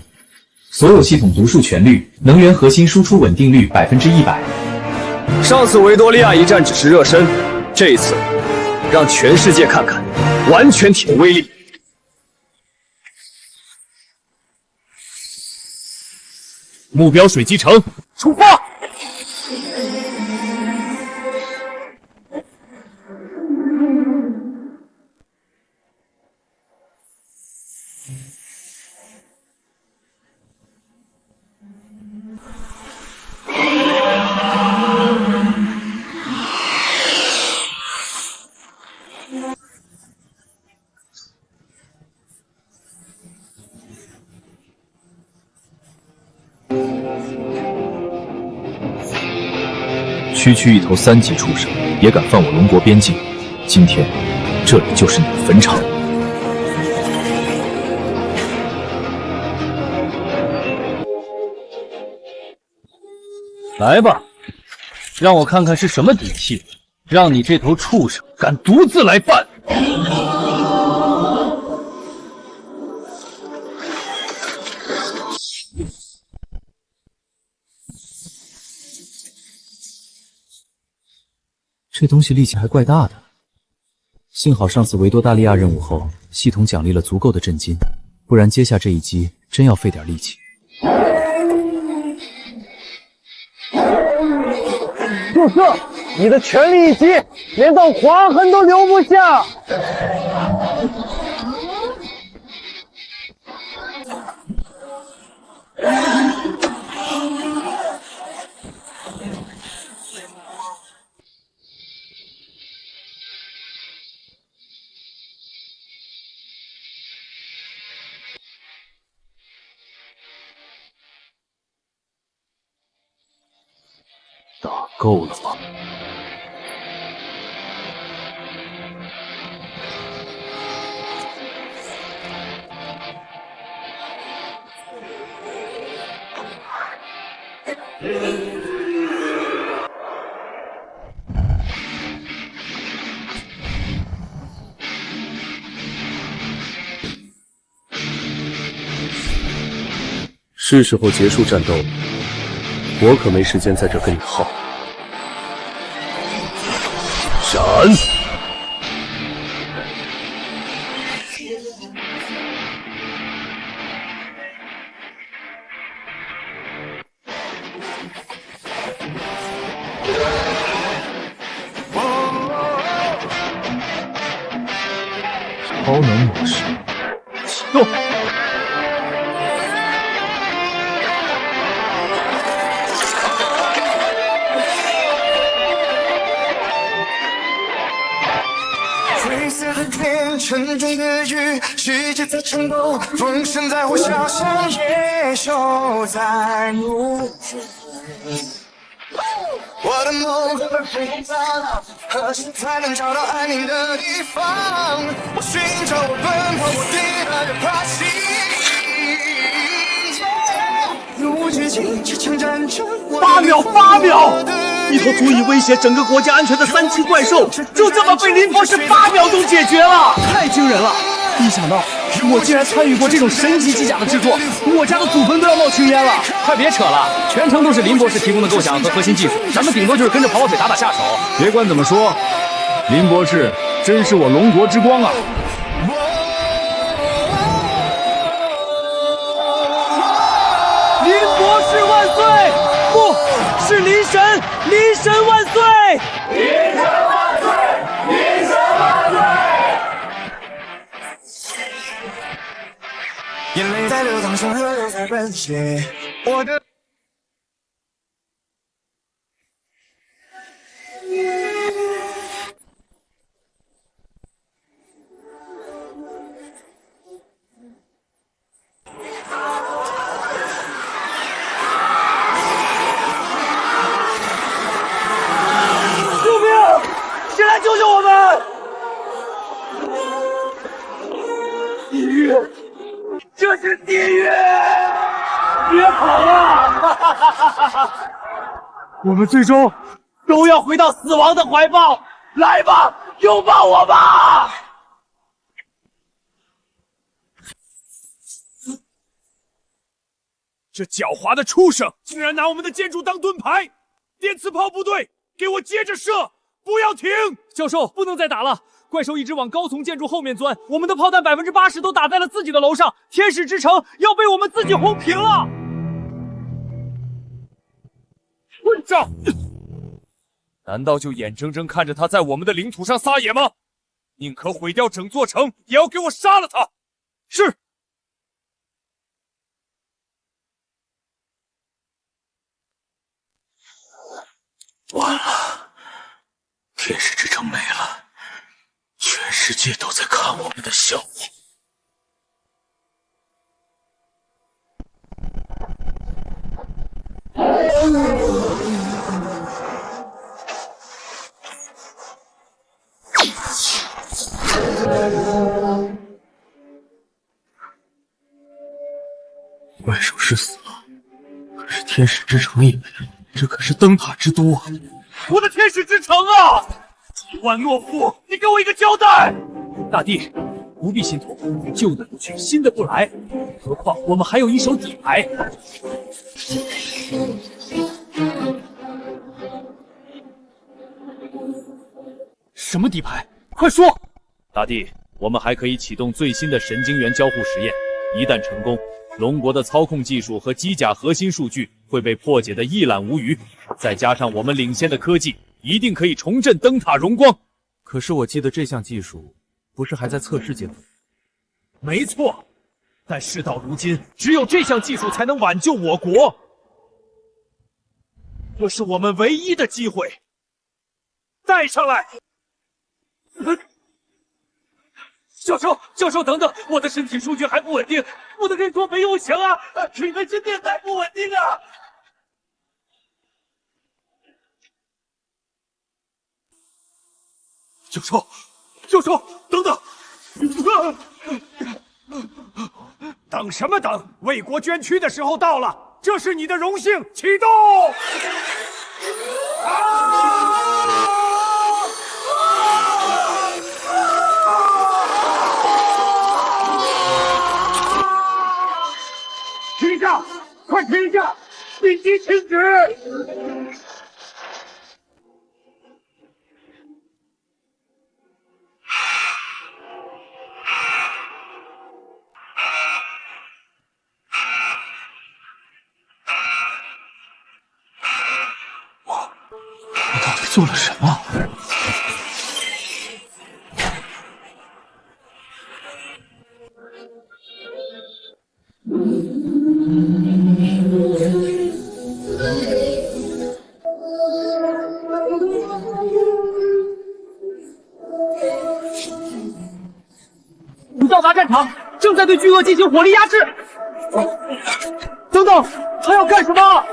所有系统读数全绿，能源核心输出稳定率100%。上次维多利亚一战只是热身，这一次让全世界看看完全体的威力。目标水击城，出发！区一头3级畜生也敢犯我龙国边境，今天这里就是你的坟场。来吧，让我看看是什么底气，让你这头畜生敢独自来犯！这东西力气还怪大的。幸好上次维多大利亚任务后，系统奖励了足够的震金，不然接下这一击真要费点力气。祝色，你的全力一击，连道划痕都留不下。打够了吗？是时候结束战斗了，我可没时间在这跟你耗。闪！超能模式启动。灰色的天，沉重的雨，世界在颤抖，风声在呼啸，像野兽在怒吼。我的梦会飞到，何时才能找到安宁的地方？我寻找，我奔跑，我跌了又爬起。无止境这场战争，8秒，8秒！一头足以威胁整个国家安全的3级怪兽，就这么被林博士8秒钟解决了，太惊人了！没想到我竟然参与过这种神级机甲的制作，我家的祖坟都要冒青烟了！快别扯了，全程都是林博士提供的构想和核心技术，咱们顶多就是跟着跑跑腿打打下手。别管怎么说，林博士真是我龙国之光啊！林博士万岁！不是林神，林神万岁！林神万岁！林神万岁！眼泪在流淌，像河流在奔泻。我的。救命！谁来救救我们？地狱！这是地狱！别跑了！我们最终都要回到死亡的怀抱。来吧，拥抱我吧！这狡猾的畜生竟然拿我们的建筑当盾牌！电磁炮部队，给我接着射，不要停！教授，不能再打了。怪兽一直往高层建筑后面钻，我们的炮弹80%都打在了自己的楼上，天使之城要被我们自己轰平了！混账！难道就眼睁睁看着他在我们的领土上撒野吗？宁可毁掉整座城，也要给我杀了他！是。完了，天使之城没了。全世界都在看我们的笑话。怪兽是死了，可是天使之城也没了。这可是灯塔之都啊！我的天使之城啊！伊万诺夫，你给我一个交代！大帝，不必心痛，旧的不去，新的不来，何况我们还有一手底牌。什么底牌？快说！大帝，我们还可以启动最新的神经元交互实验，一旦成功，龙国的操控技术和机甲核心数据会被破解的一览无余，再加上我们领先的科技，一定可以重振灯塔荣光。可是我记得这项技术不是还在测试阶段？没错，但事到如今，只有这项技术才能挽救我国，这是我们唯一的机会。带上来！教授，等等，我的身体数据还不稳定，不能跟说没用行啊！你们今天还不稳定啊！教授，等等！等什么等？为国捐躯的时候到了，这是你的荣幸，启动！停下！快停下！紧急停止！我到底做了什么？你到达战场，正在对巨鳄进行火力压制。等等，还要干什么？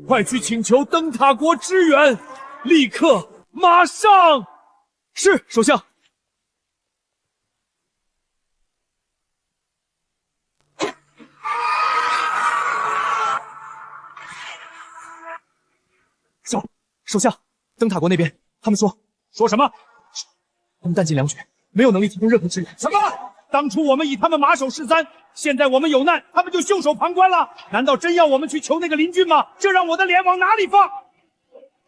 快去请求灯塔国支援，立刻，马上！是，首相。首相，灯塔国那边，他们说什么？他们弹尽粮绝，没有能力提供任何支援。什么？当初我们以他们马首是瞻，现在我们有难，他们就袖手旁观了？难道真要我们去求那个邻军吗？这让我的脸往哪里放？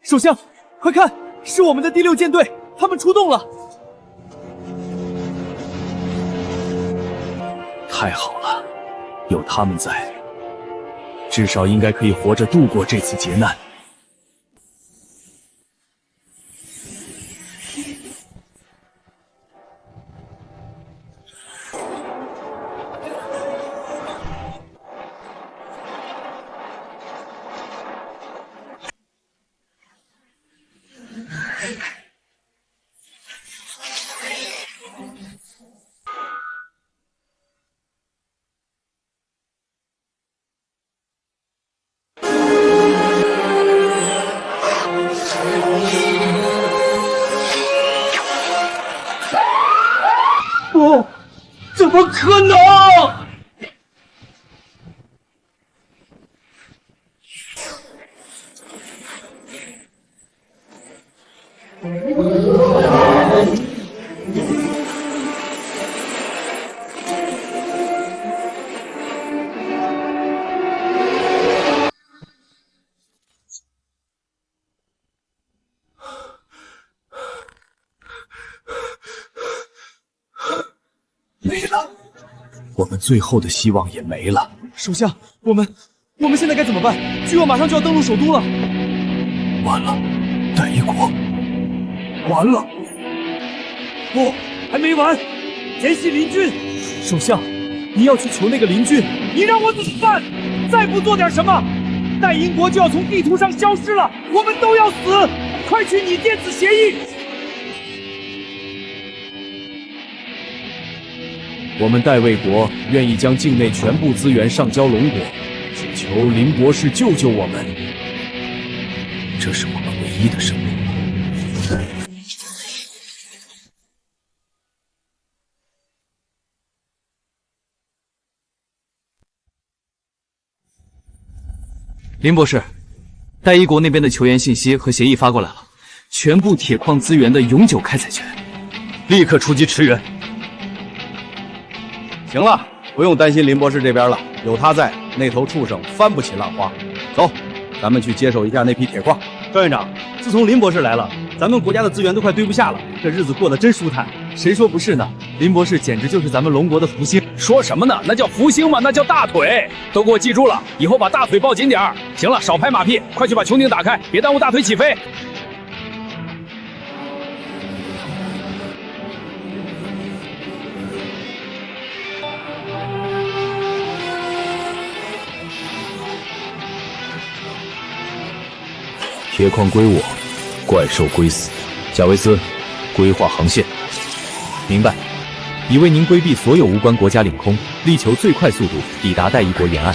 首相，快看，是我们的第6舰队，他们出动了。太好了，有他们在，至少应该可以活着度过这次劫难。不，怎么可能？没了，我们最后的希望也没了。首相，我们现在该怎么办？巨鳄马上就要登陆首都了。完了，带一国，完了！不，还没完，联系邻军。首相，你要去求那个邻军，你让我怎么办？再不做点什么，大英国就要从地图上消失了，我们都要死！快去拟电子协议！我们戴卫国愿意将境内全部资源上交龙国，只求林博士救救我们，这是我们唯一的生路。林博士，戴一国那边的球员信息和协议发过来了，全部铁矿资源的永久开采权，立刻出击驰援。行了，不用担心林博士这边了，有他在，那头畜生翻不起浪花。走，咱们去接手一下那批铁矿。赵院长，自从林博士来了，咱们国家的资源都快堆不下了，这日子过得真舒坦。谁说不是呢？林博士简直就是咱们龙国的福星。说什么呢？那叫福星吗？那叫大腿。都给我记住了，以后把大腿抱紧点儿。行了，少拍马屁，快去把穹顶打开，别耽误大腿起飞。铁矿归我，怪兽归死。贾维斯，规划航线。明白。已为您规避所有无关国家领空，力求最快速度抵达戴一国沿岸。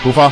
出发。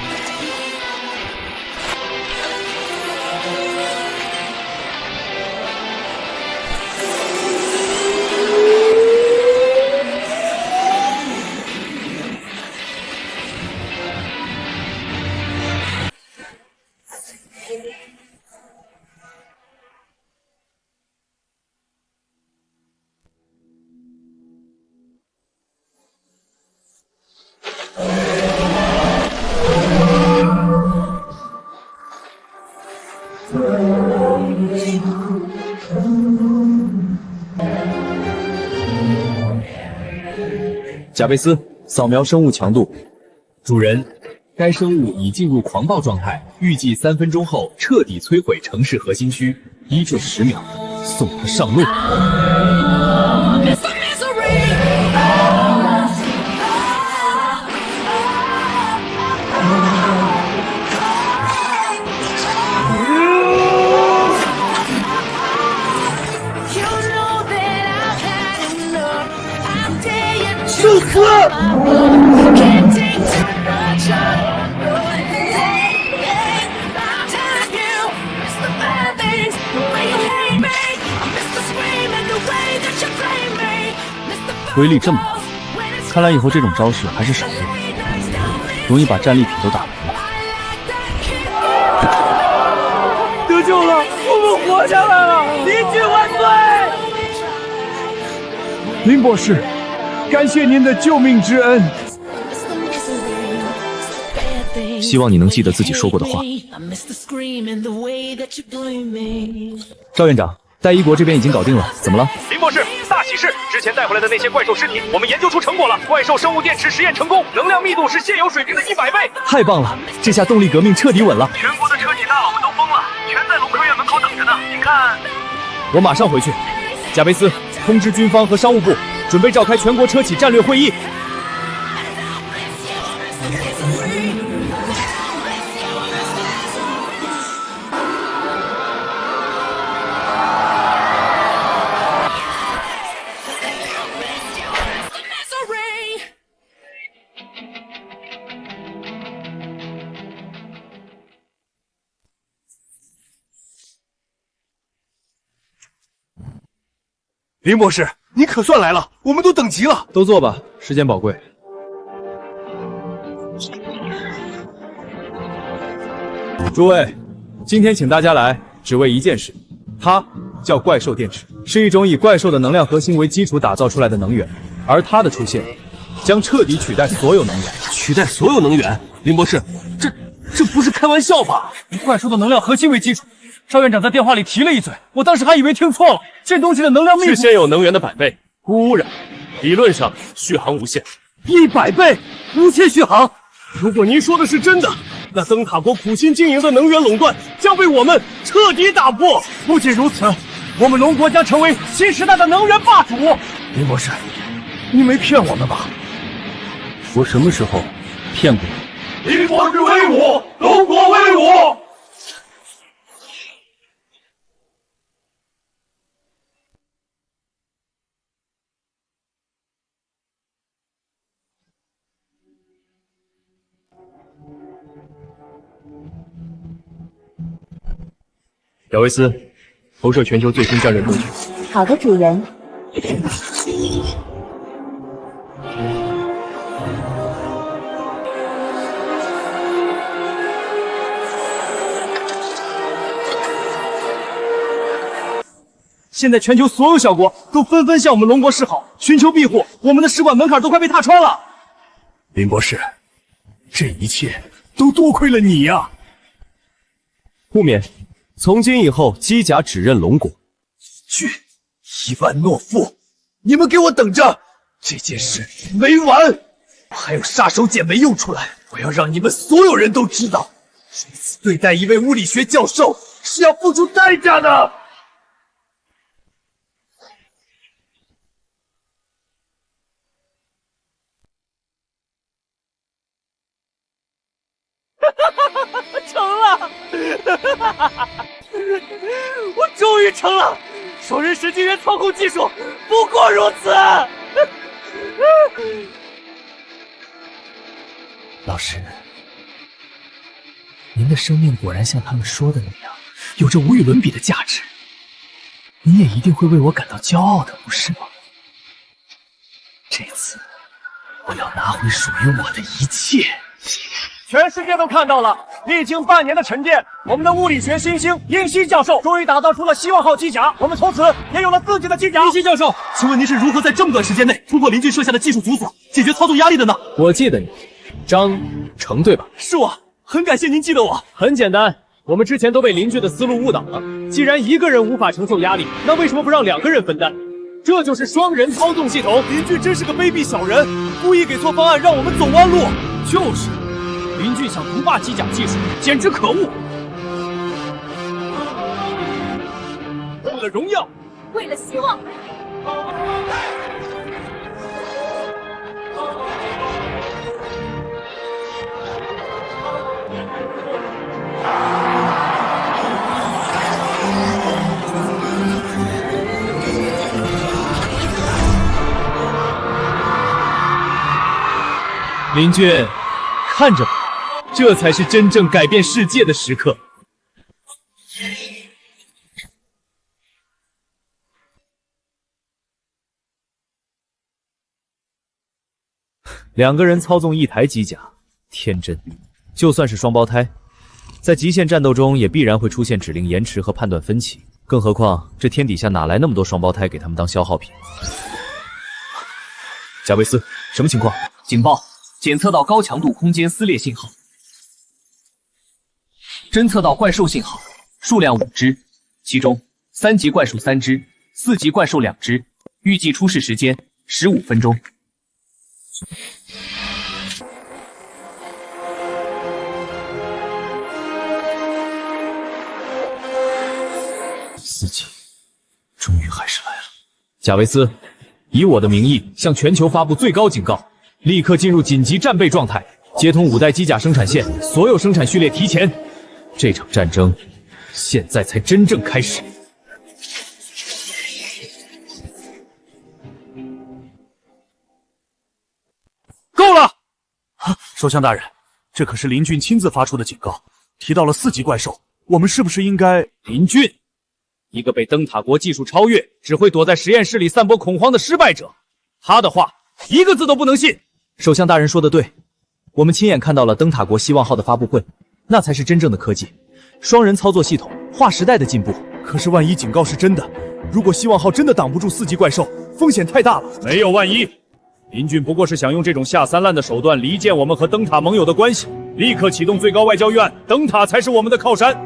贾贝斯，扫描生物强度。主人，该生物已进入狂暴状态，预计3分钟后彻底摧毁城市核心区。依这10秒，送他上路。受死！威力这么大，看来以后这种招式还是少用，容易把战利品都打没了。得救了，我们活下来了！林俊万岁！林博士，感谢您的救命之恩。希望你能记得自己说过的话。赵院长，戴一国这边已经搞定了，怎么了？林博士，大喜事！之前带回来的那些怪兽尸体，我们研究出成果了。怪兽生物电池实验成功，能量密度是现有水平的100倍。太棒了，这下动力革命彻底稳了。全国的车企大佬们都疯了，全在龙科院门口等着呢。您看，我马上回去。贾贝斯，通知军方和商务部，准备召开全国车企战略会议。林博士，你可算来了，我们都等急了。都坐吧，时间宝贵。诸位，今天请大家来，只为一件事，它叫怪兽电池，是一种以怪兽的能量核心为基础打造出来的能源，而它的出现将彻底取代所有能源。取代所有能源？林博士，这不是开玩笑吧？以怪兽的能量核心为基础。邵院长在电话里提了一嘴，我当时还以为听错了。这东西的能量密度是现有能源的100倍，无污染，理论上续航无限。100倍，无限续航。如果您说的是真的，那灯塔国苦心经营的能源垄断将被我们彻底打破。不仅如此，我们龙国将成为新时代的能源霸主。林博士，你没骗我们吧？我什么时候骗过你？林博士威武，龙国威武！贾维斯，投射全球最新战略工具。好的，主人。现在全球所有小国都纷纷向我们龙国示好，寻求庇护，我们的使馆门槛都快被踏穿了。林博士，这一切都多亏了你呀！不免，从今以后，机甲只认龙国。去，伊万诺夫，你们给我等着！这件事没完，我还有杀手锏没用出来，我要让你们所有人都知道，如此对待一位物理学教授是要付出代价的。成了！我终于成了！双人神经元操控技术不过如此。老师，您的生命果然像他们说的那样，有着无与伦比的价值。你也一定会为我感到骄傲的，不是吗？这次，我要拿回属于我的一切。全世界都看到了，历经半年的沉淀，我们的物理学新星英熙教授终于打造出了希望号机甲，我们从此也有了自己的机甲。英熙教授，请问您是如何在这么短时间内突破邻居设下的技术阻锁，解决操纵压力的呢？我记得你，张成对吧？是我，很感谢您记得我。很简单，我们之前都被邻居的思路误导了。既然一个人无法承受压力，那为什么不让2个人分担？这就是双人操纵系统。邻居真是个卑鄙小人，故意给错方案，让我们走弯路。就是。邻居想独霸机甲技术，简直可恶！为了荣耀，为了希望。林俊，看着吧。这才是真正改变世界的时刻。2个人操纵一台机甲，天真。就算是双胞胎，在极限战斗中也必然会出现指令延迟和判断分歧。更何况这天底下哪来那么多双胞胎给他们当消耗品？贾维斯，什么情况？警报！检测到高强度空间撕裂信号。侦测到怪兽信号，数量5只，其中3级怪兽3只，4级怪兽2只，预计出世时间15分钟。4级，终于还是来了。贾维斯，以我的名义向全球发布最高警告，立刻进入紧急战备状态，接通5代机甲生产线，所有生产序列提前。这场战争现在才真正开始。够了！首相大人，这可是林俊亲自发出的警告，提到了4级怪兽，我们是不是应该……林俊，一个被灯塔国技术超越，只会躲在实验室里散播恐慌的失败者，他的话一个字都不能信。首相大人说的对，我们亲眼看到了灯塔国希望号的发布会。那才是真正的科技，双人操作系统，划时代的进步。可是万一警告是真的，如果希望号真的挡不住4级怪兽，风险太大了。没有万一，林俊不过是想用这种下三滥的手段离间我们和灯塔盟友的关系。立刻启动最高外交预案，灯塔才是我们的靠山。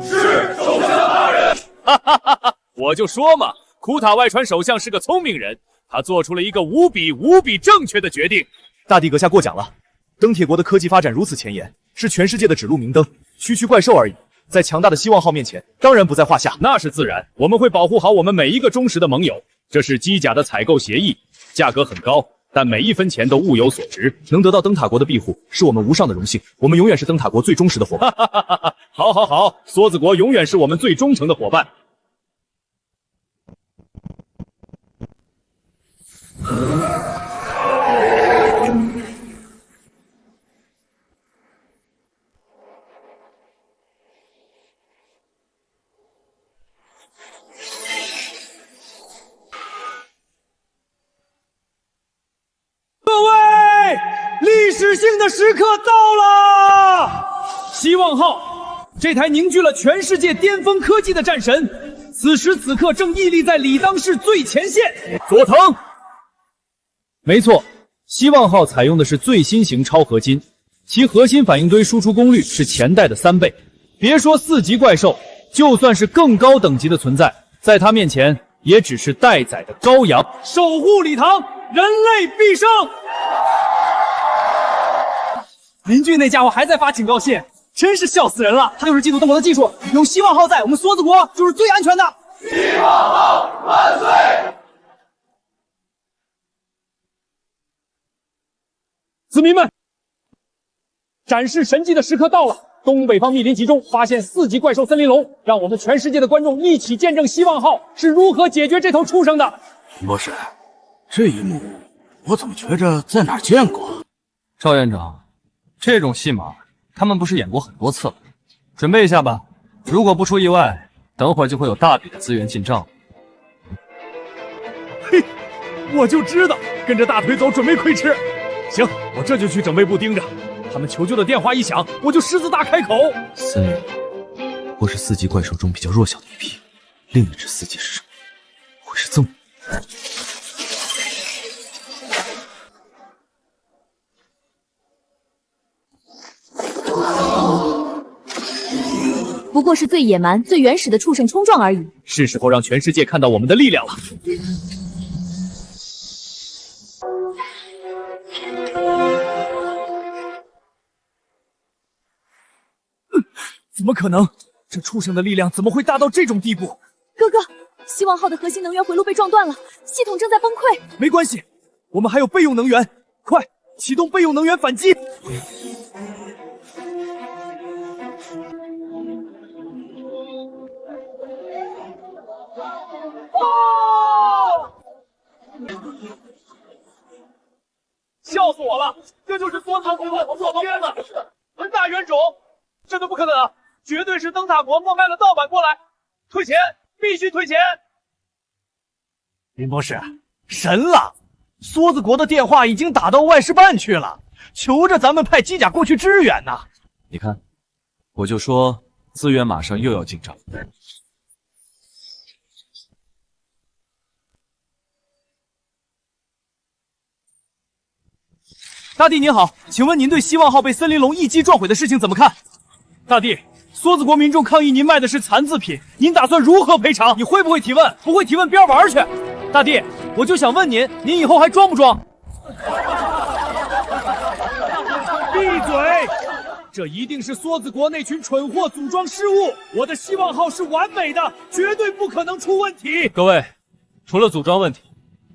是，首相大人。哈哈哈哈！我就说嘛，库塔外传首相是个聪明人，他做出了一个无比正确的决定。大帝阁下过奖了，灯铁国的科技发展如此前沿。是全世界的指路明灯，区区怪兽而已，在强大的希望号面前，当然不在话下。那是自然，我们会保护好我们每一个忠实的盟友。这是机甲的采购协议，价格很高，但每一分钱都物有所值。能得到灯塔国的庇护，是我们无上的荣幸。我们永远是灯塔国最忠实的伙伴。好，梭子国永远是我们最忠诚的伙伴。历史性的时刻到了！希望号，这台凝聚了全世界巅峰科技的战神，此时此刻正屹立在理当市最前线。佐藤，没错，希望号采用的是最新型超合金，其核心反应堆输出功率是前代的3倍。别说4级怪兽，就算是更高等级的存在，在它面前也只是待宰的羔羊。守护礼堂，人类必胜！林俊那家伙还在发警告信，真是笑死人了。他就是嫉妒中国的技术，有希望号在，我们梭子国就是最安全的。希望号万岁！子民们，展示神迹的时刻到了！东北方密林集中发现4级怪兽森林龙，让我们全世界的观众一起见证希望号是如何解决这头畜生的。博士，这一幕我怎么觉着在哪儿见过？赵院长，这种戏码他们不是演过很多次了？准备一下吧，如果不出意外，等会儿就会有大笔的资源进账。嘿，我就知道跟着大腿走准没亏吃。行，我这就去整备部盯着。他们求救的电话一响，我就狮子大开口。森林或是4级怪兽中比较弱小的一批，另一只4级是什么？会是曾？不过是最野蛮、最原始的畜生冲撞而已。是时候让全世界看到我们的力量了。怎么可能？这畜生的力量怎么会大到这种地步？哥哥，希望号的核心能源回路被撞断了，系统正在崩溃。没关系，我们还有备用能源，快启动备用能源反击！笑死我了！这就是梭子国的做片子，文大冤种，这都不可能！绝对是灯塔国默卖了盗版过来，退钱，必须退钱！林博士，神了！梭子国的电话已经打到外事办去了，求着咱们派机甲过去支援呢。你看，我就说资源马上又要进账。大帝您好，请问您对希望号被森林龙一击撞毁的事情怎么看？大帝，梭子国民众抗议您卖的是残次品，您打算如何赔偿？你会不会提问？不会提问边玩去！大帝，我就想问您，您以后还装不装？闭嘴！这一定是梭子国那群蠢货组装失误。我的希望号是完美的，绝对不可能出问题。各位，除了组装问题，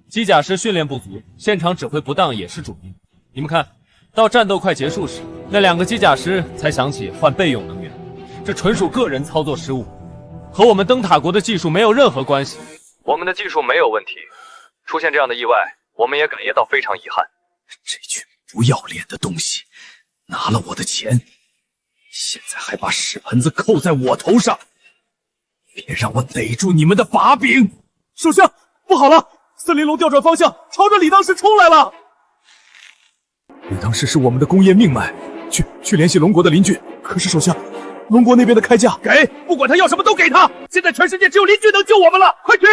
机甲师训练不足，现场指挥不当也是主因。你们看，到战斗快结束时，那2个机甲师才想起换备用能源，这纯属个人操作失误，和我们灯塔国的技术没有任何关系。我们的技术没有问题，出现这样的意外，我们也感觉到非常遗憾。这群不要脸的东西，拿了我的钱，现在还把屎盆子扣在我头上，别让我逮住你们的把柄！首相，不好了，森林龙调转方向，朝着理当市冲来了。理当市是我们的工业命脉，去联系龙国的邻居。可是首相，龙国那边的开价给，不管他要什么都给他。现在全世界只有邻居能救我们了，快去！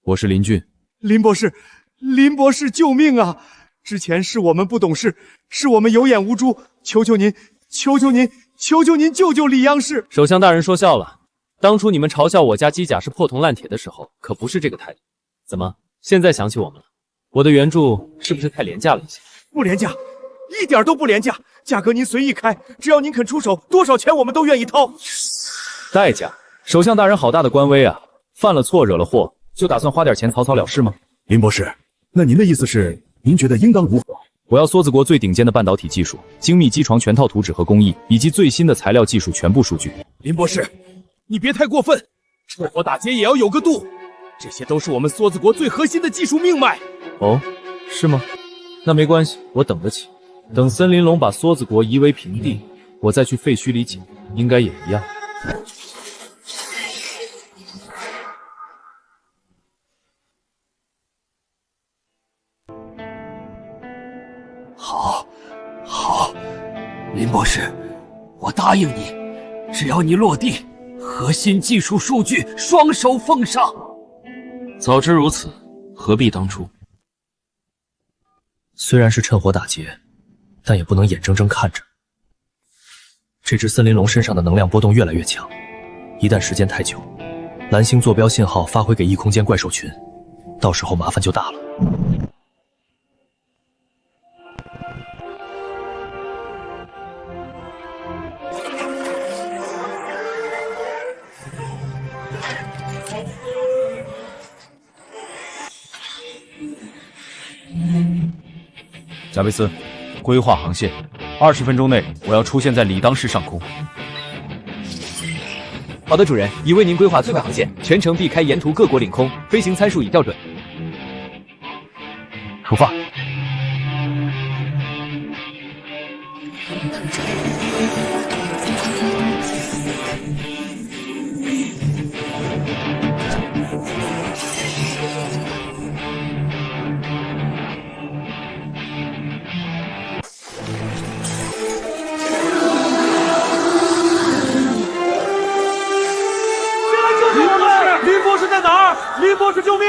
我是林俊。林博士，林博士，救命啊！之前是我们不懂事，是我们有眼无珠，求求您，求求您，求求您救救里央市！首相大人说笑了，当初你们嘲笑我家机甲是破铜烂铁的时候，可不是这个态度。怎么，现在想起我们了？我的援助是不是太廉价了一些？不廉价，一点都不廉价，价格您随意开，只要您肯出手，多少钱我们都愿意掏。代价？首相大人好大的官威啊！犯了错惹了祸，就打算花点钱草草了事吗？林博士，那您的意思是，您觉得应当如何？我要梭子国最顶尖的半导体技术、精密机床全套图纸和工艺，以及最新的材料技术全部数据。林博士，你别太过分，趁火打劫也要有个度。这些都是我们梭子国最核心的技术命脉。哦，是吗？那没关系，我等得起。等森林龙把梭子国夷为平地，我再去废墟里捡，应该也一样。好，好，林博士，我答应你，只要你落地，核心技术数据双手奉上。早知如此，何必当初？虽然是趁火打劫，但也不能眼睁睁看着这只森林龙身上的能量波动越来越强。一旦时间太久，蓝星坐标信号发回给异空间怪兽群，到时候麻烦就大了。贾维斯，规划航线，20分钟内我要出现在理当市上空。好的，主人，已为您规划最快航线，全程避开沿途各国领空，飞行参数已校准。出发。林博士在哪儿？林博士，救命！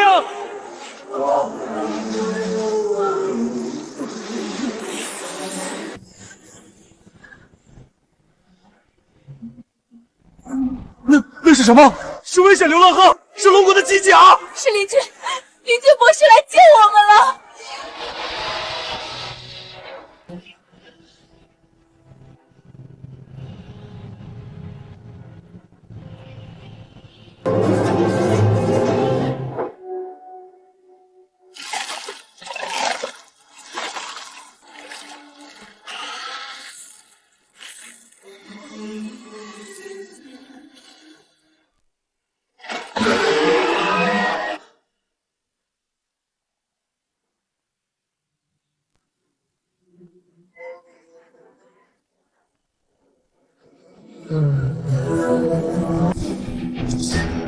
那是什么？是危险流浪鹤，是龙国的机甲！是林俊博士来救我们了。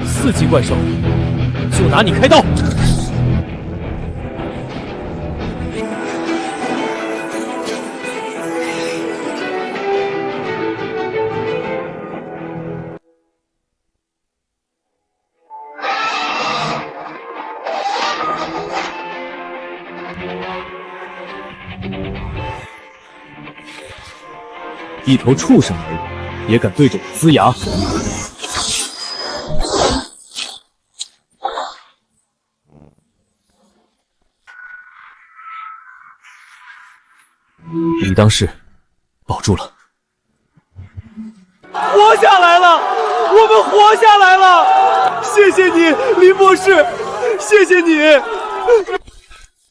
4级怪兽，就拿你开刀！一头畜生而已，也敢对着我呲牙！理当是保住了。活下来了，我们活下来了！谢谢你，林博士，谢谢你，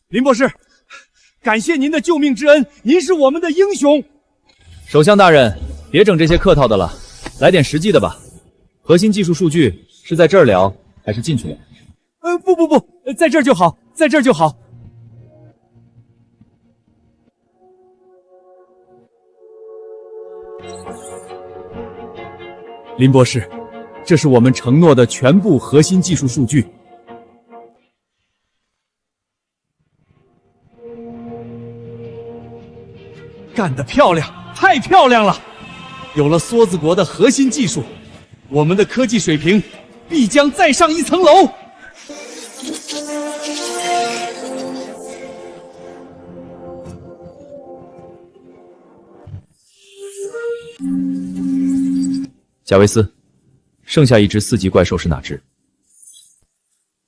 林博士，感谢您的救命之恩，您是我们的英雄。首相大人，别整这些客套的了，来点实际的吧。核心技术数据是在这儿聊，还是进去聊？不，在这儿就好，在这儿就好。林博士，这是我们承诺的全部核心技术数据。干得漂亮，太漂亮了！有了梭子国的核心技术，我们的科技水平必将再上一层楼。贾维斯，剩下一只4级怪兽是哪只？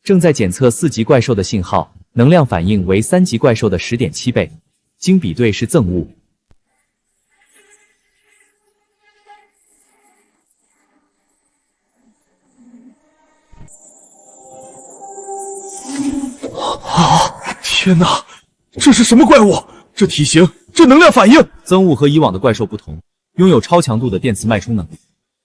正在检测4级怪兽的信号，能量反应为3级怪兽的10.7倍，经比对是赠物。天哪，这是什么怪物？这体型，这能量反应！增物和以往的怪兽不同，拥有超强度的电磁脉冲能力，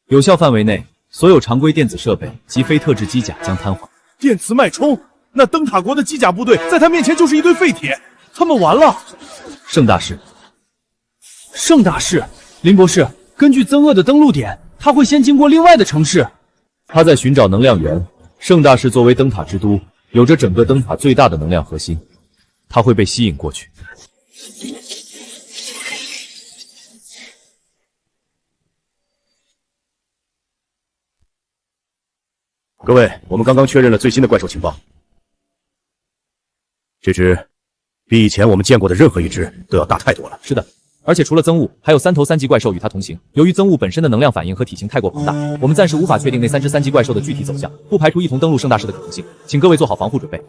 有效范围内，所有常规电子设备及非特制机甲将瘫痪。电磁脉冲，那灯塔国的机甲部队在他面前就是一堆废铁，他们完了。盛大师，盛大师，林博士，根据增恶的登陆点，他会先经过另外的城市。他在寻找能量源。盛大市作为灯塔之都，有着整个灯塔最大的能量核心，他会被吸引过去。各位，我们刚刚确认了最新的怪兽情报，这只比以前我们见过的任何一只都要大太多了。是的。而且除了增物，还有3头3级怪兽与它同行。由于增物本身的能量反应和体型太过庞大，我们暂时无法确定那3只3级怪兽的具体走向，不排除一同登陆盛大市的可能性。请各位做好防护准备。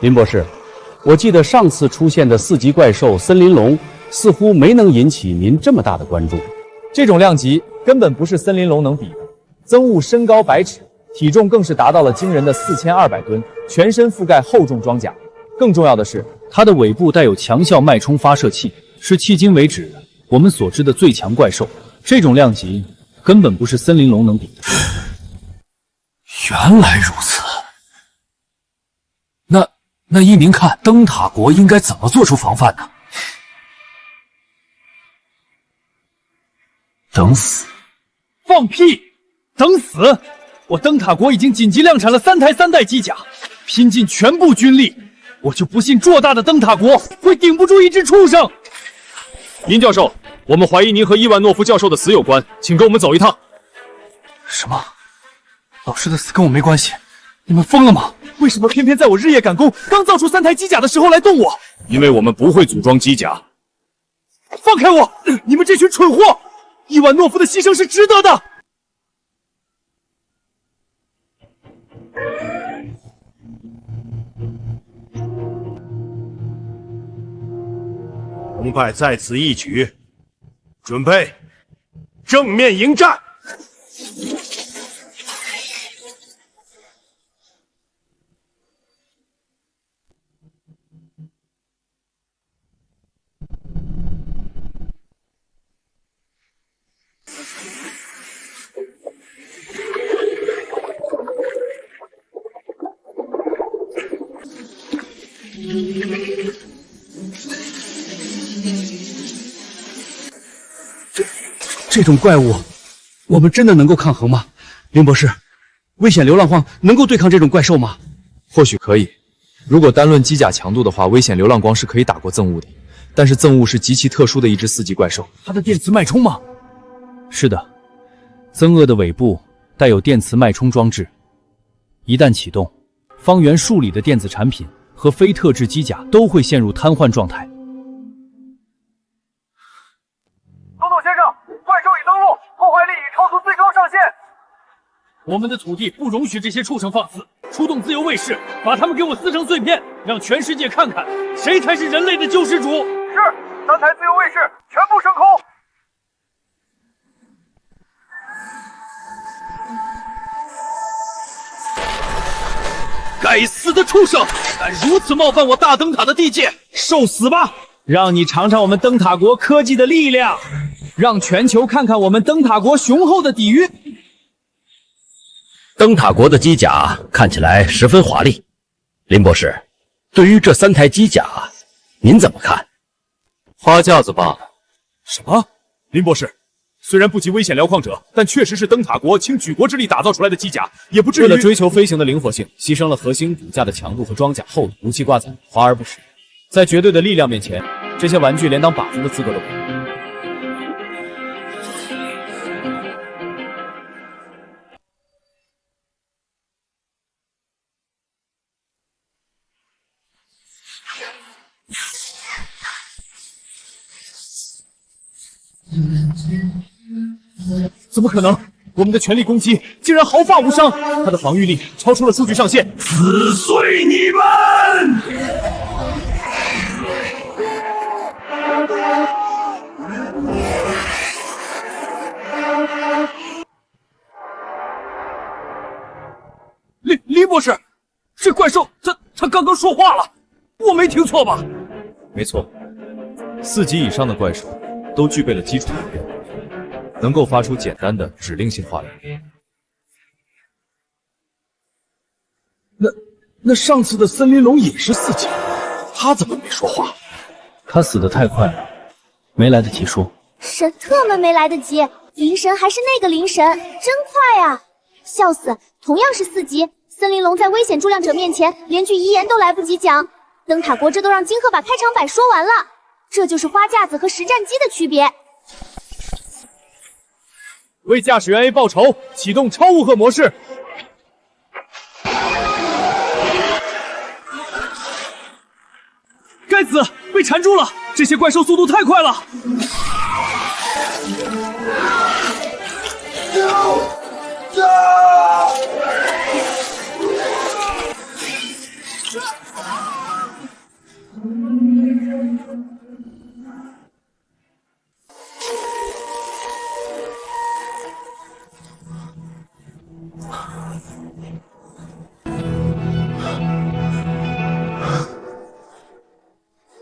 林博士，我记得上次出现的4级怪兽森林龙似乎没能引起您这么大的关注。这种量级根本不是森林龙能比的。增物身高100尺，体重更是达到了惊人的4200吨，全身覆盖厚重装甲。更重要的是，它的尾部带有强效脉冲发射器，是迄今为止我们所知的最强怪兽。这种量级根本不是森林龙能比的。原来如此，那依您看，灯塔国应该怎么做出防范呢？等死！放屁！等死！我灯塔国已经紧急量产了3台3代机甲，拼尽全部军力，我就不信偌大的灯塔国会顶不住一只畜生。殷教授，我们怀疑您和伊万诺夫教授的死有关，请跟我们走一趟。什么？老师的死跟我没关系？你们疯了吗？为什么偏偏在我日夜赶工，刚造出3台机甲的时候来动我？因为我们不会组装机甲。放开我！你们这群蠢货！伊万诺夫的牺牲是值得的。成败在此一举，准备正面迎战。这种怪物，我们真的能够抗衡吗？林博士，危险流浪荒能够对抗这种怪兽吗？或许可以。如果单论机甲强度的话，危险流浪光是可以打过憎恶的。但是憎恶是极其特殊的一只4级怪兽。它的电磁脉冲吗？是的，憎恶的尾部带有电磁脉冲装置，一旦启动，方圆数里的电子产品和非特制机甲都会陷入瘫痪状态。东斗先生，怪兽已登陆，破坏力已超出最高上限。我们的土地不容许这些畜生放肆，出动自由卫士，把他们给我撕成碎片，让全世界看看谁才是人类的救世主。是，3台自由卫士全部升空。该死的畜生，敢如此冒犯我大灯塔的地界，受死吧！让你尝尝我们灯塔国科技的力量，让全球看看我们灯塔国雄厚的底蕴。灯塔国的机甲看起来十分华丽，林博士，对于这3台机甲，您怎么看？花轿子罢了。什么？林博士，虽然不及危险辽旷者，但确实是灯塔国倾举国之力打造出来的机甲，也不至于为了追求飞行的灵活性，牺牲了核心骨架的强度和装甲厚度，如其瓜仔，华而不实。在绝对的力量面前，这些玩具连当靶子的资格都没有。怎么可能？我们的全力攻击竟然毫发无伤，他的防御力超出了数据上限。撕碎你们！李博士，这怪兽他刚刚说话了，我没听错吧？没错，4级以上的怪兽都具备了基础能力，能够发出简单的指令性话语。那上次的森林龙也是4级，他怎么没说话？他死得太快了，没来得及说。神特们没来得及，灵神还是那个灵神，真快啊！笑死，同样是4级，森林龙在危险助亮者面前连句遗言都来不及讲。灯塔国这都让金鹤把开场白说完了，这就是花架子和实战机的区别。为驾驶员 A 报仇，启动超负荷模式。该死，被缠住了！这些怪兽速度太快了。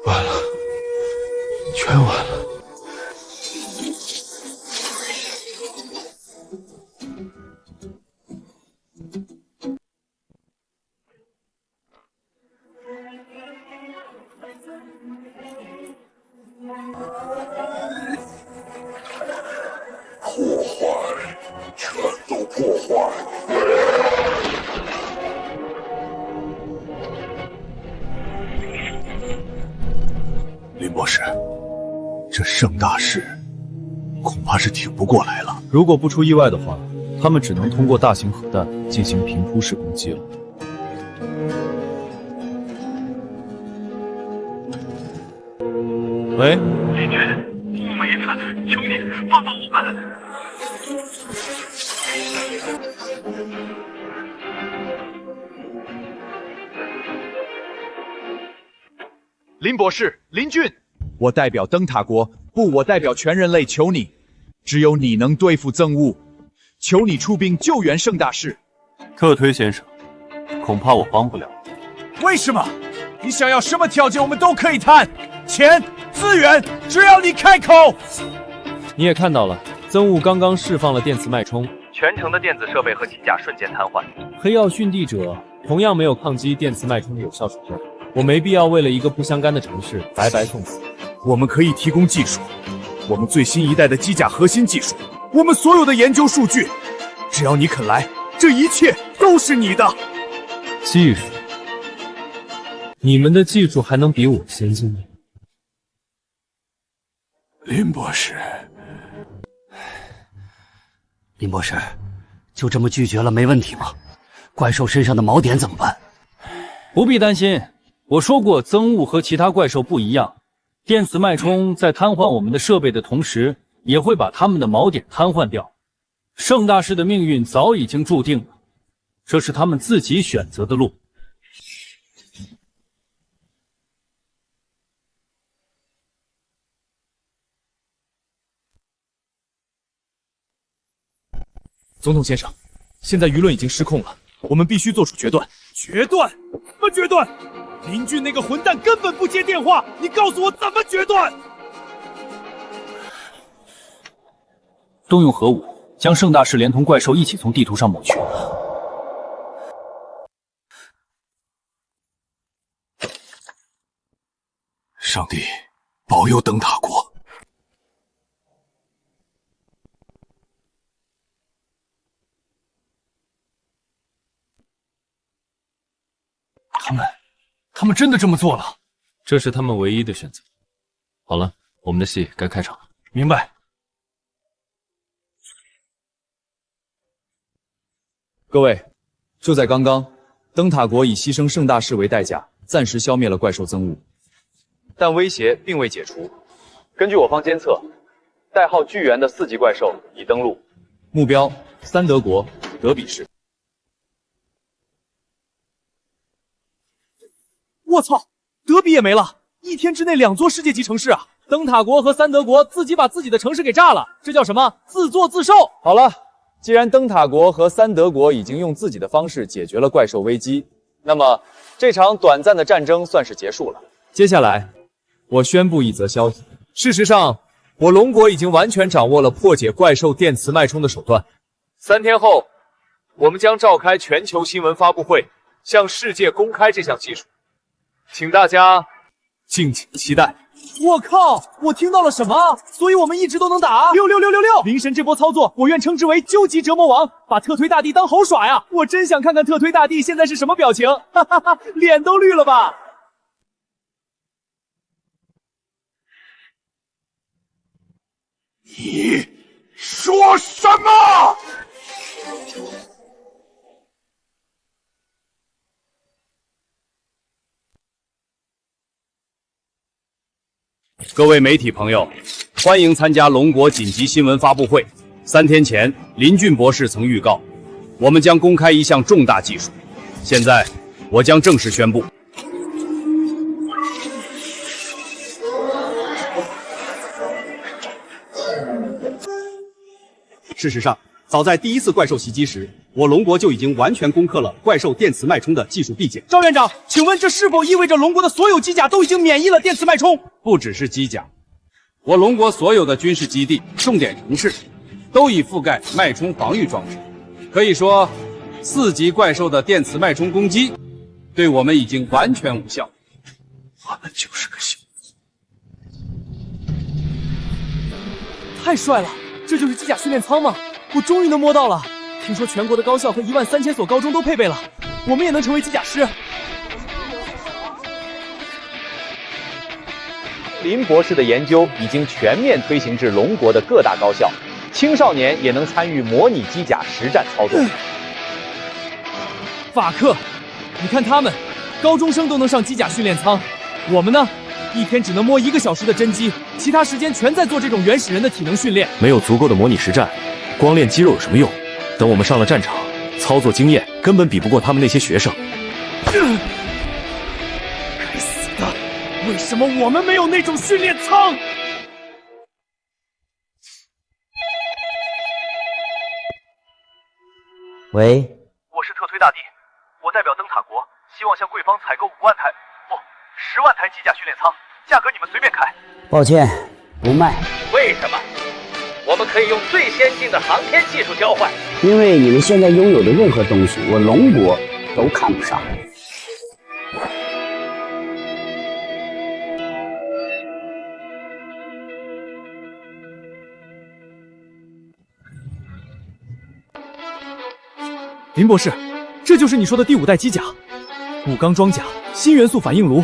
完了，全完了。破坏，全都破坏！林博士，这盛大事恐怕是挺不过来了。如果不出意外的话，他们只能通过大型核弹进行平铺式攻击了。喂，林军，帮我们一次，求你帮帮我们！林博士，林俊，我代表灯塔国，不，我代表全人类求你，只有你能对付憎恶，求你出兵救援盛大士。克推先生，恐怕我帮不了。为什么？你想要什么条件，我们都可以谈，钱、资源，只要你开口。你也看到了，憎恶刚刚释放了电磁脉冲，全城的电子设备和机甲瞬间瘫痪。黑曜驯地者同样没有抗击电磁脉冲的有效手段。我没必要为了一个不相干的城市白白送死。我们可以提供技术，我们最新一代的机甲核心技术，我们所有的研究数据，只要你肯来，这一切都是你的。技术？你们的技术还能比我先进吗？林博士，林博士，就这么拒绝了没问题吗？怪兽身上的锚点怎么办？不必担心，我说过憎恶和其他怪兽不一样，电磁脉冲在瘫痪我们的设备的同时，也会把他们的锚点瘫痪掉。盛大师的命运早已经注定了，这是他们自己选择的路。总统先生，现在舆论已经失控了，我们必须做出决断。决断？怎么决断？林俊那个混蛋根本不接电话，你告诉我怎么决断？动用核武，将盛大师连同怪兽一起从地图上抹去。上帝保佑灯塔国。他们真的这么做了？这是他们唯一的选择。好了，我们的戏该开场了。明白。各位，就在刚刚，灯塔国以牺牲盛大士为代价，暂时消灭了怪兽憎恶，但威胁并未解除。根据我方监测，代号巨猿的4级怪兽已登陆，目标三德国德比市。我操，德比也没了！1天之内2座世界级城市啊！灯塔国和三德国自己把自己的城市给炸了，这叫什么？自作自受！好了，既然灯塔国和三德国已经用自己的方式解决了怪兽危机，那么这场短暂的战争算是结束了。接下来，我宣布一则消息。事实上，我龙国已经完全掌握了破解怪兽电磁脉冲的手段。3天后，我们将召开全球新闻发布会，向世界公开这项技术，请大家敬请期待。我靠！我听到了什么？所以我们一直都能打66666！灵神这波操作，我愿称之为究极折磨王，把特推大帝当猴耍呀！我真想看看特推大帝现在是什么表情，哈哈哈，脸都绿了吧？你说什么？各位媒体朋友，欢迎参加龙国紧急新闻发布会。3天前，林俊博士曾预告，我们将公开一项重大技术。现在，我将正式宣布。事实上，早在第一次怪兽袭击时，我龙国就已经完全攻克了怪兽电磁脉冲的技术必检。赵院长，请问这是否意味着龙国的所有机甲都已经免疫了电磁脉冲？不只是机甲，我龙国所有的军事基地、重点城市都已覆盖脉冲防御装置。可以说，4级怪兽的电磁脉冲攻击对我们已经完全无效。我们就是个小太帅了！这就是机甲训练舱吗？我终于能摸到了。听说全国的高校和13000所高中都配备了，我们也能成为机甲师。林博士的研究已经全面推行至龙国的各大高校，青少年也能参与模拟机甲实战操作。法克，你看他们，高中生都能上机甲训练舱，我们呢，一天只能摸1个小时的真机，其他时间全在做这种原始人的体能训练。没有足够的模拟实战，光练肌肉有什么用？等我们上了战场，操作经验根本比不过他们那些学生。该死的！为什么我们没有那种训练舱？喂，我是特推大帝，我代表灯塔国，希望向贵方采购5万台，不，10万台机甲训练舱，价格你们随便开。抱歉，不卖。为什么？我们可以用最先进的航天技术交换。因为你们现在拥有的任何东西，我龙国都看不上。林博士，这就是你说的第5代机甲，5钢装甲，新元素反应炉，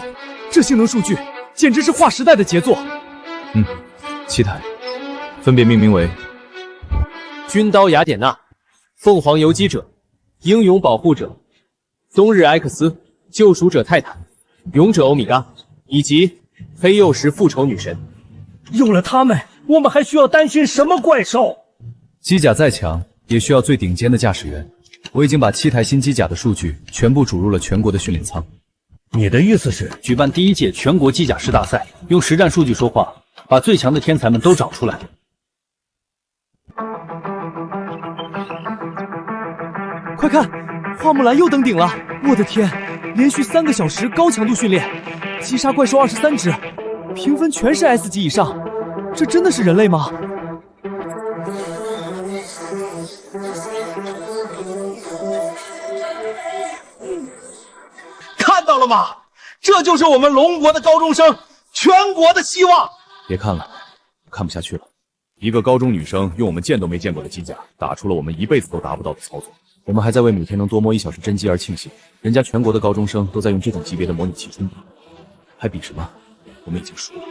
这性能数据简直是划时代的杰作。7台，分别命名为军刀雅典娜、凤凰游击者、英勇保护者、冬日埃克斯、救赎者泰坦、勇者欧米伽以及黑曜石复仇女神。有了它们，我们还需要担心什么怪兽？机甲再强，也需要最顶尖的驾驶员。我已经把7台新机甲的数据全部注入了全国的训练舱。你的意思是举办第1届全国机甲师大赛，用实战数据说话，把最强的天才们都找出来。快看，花木兰又登顶了！我的天，连续3个小时高强度训练，击杀怪兽23只，评分全是 S 级以上，这真的是人类吗？看到了吗？这就是我们龙国的高中生，全国的希望。别看了，看不下去了。一个高中女生用我们见都没见过的机甲，打出了我们一辈子都达不到的操作。我们还在为每天能多摸1小时真机而庆幸，人家全国的高中生都在用这种级别的模拟器冲打，还比什么？我们已经输了。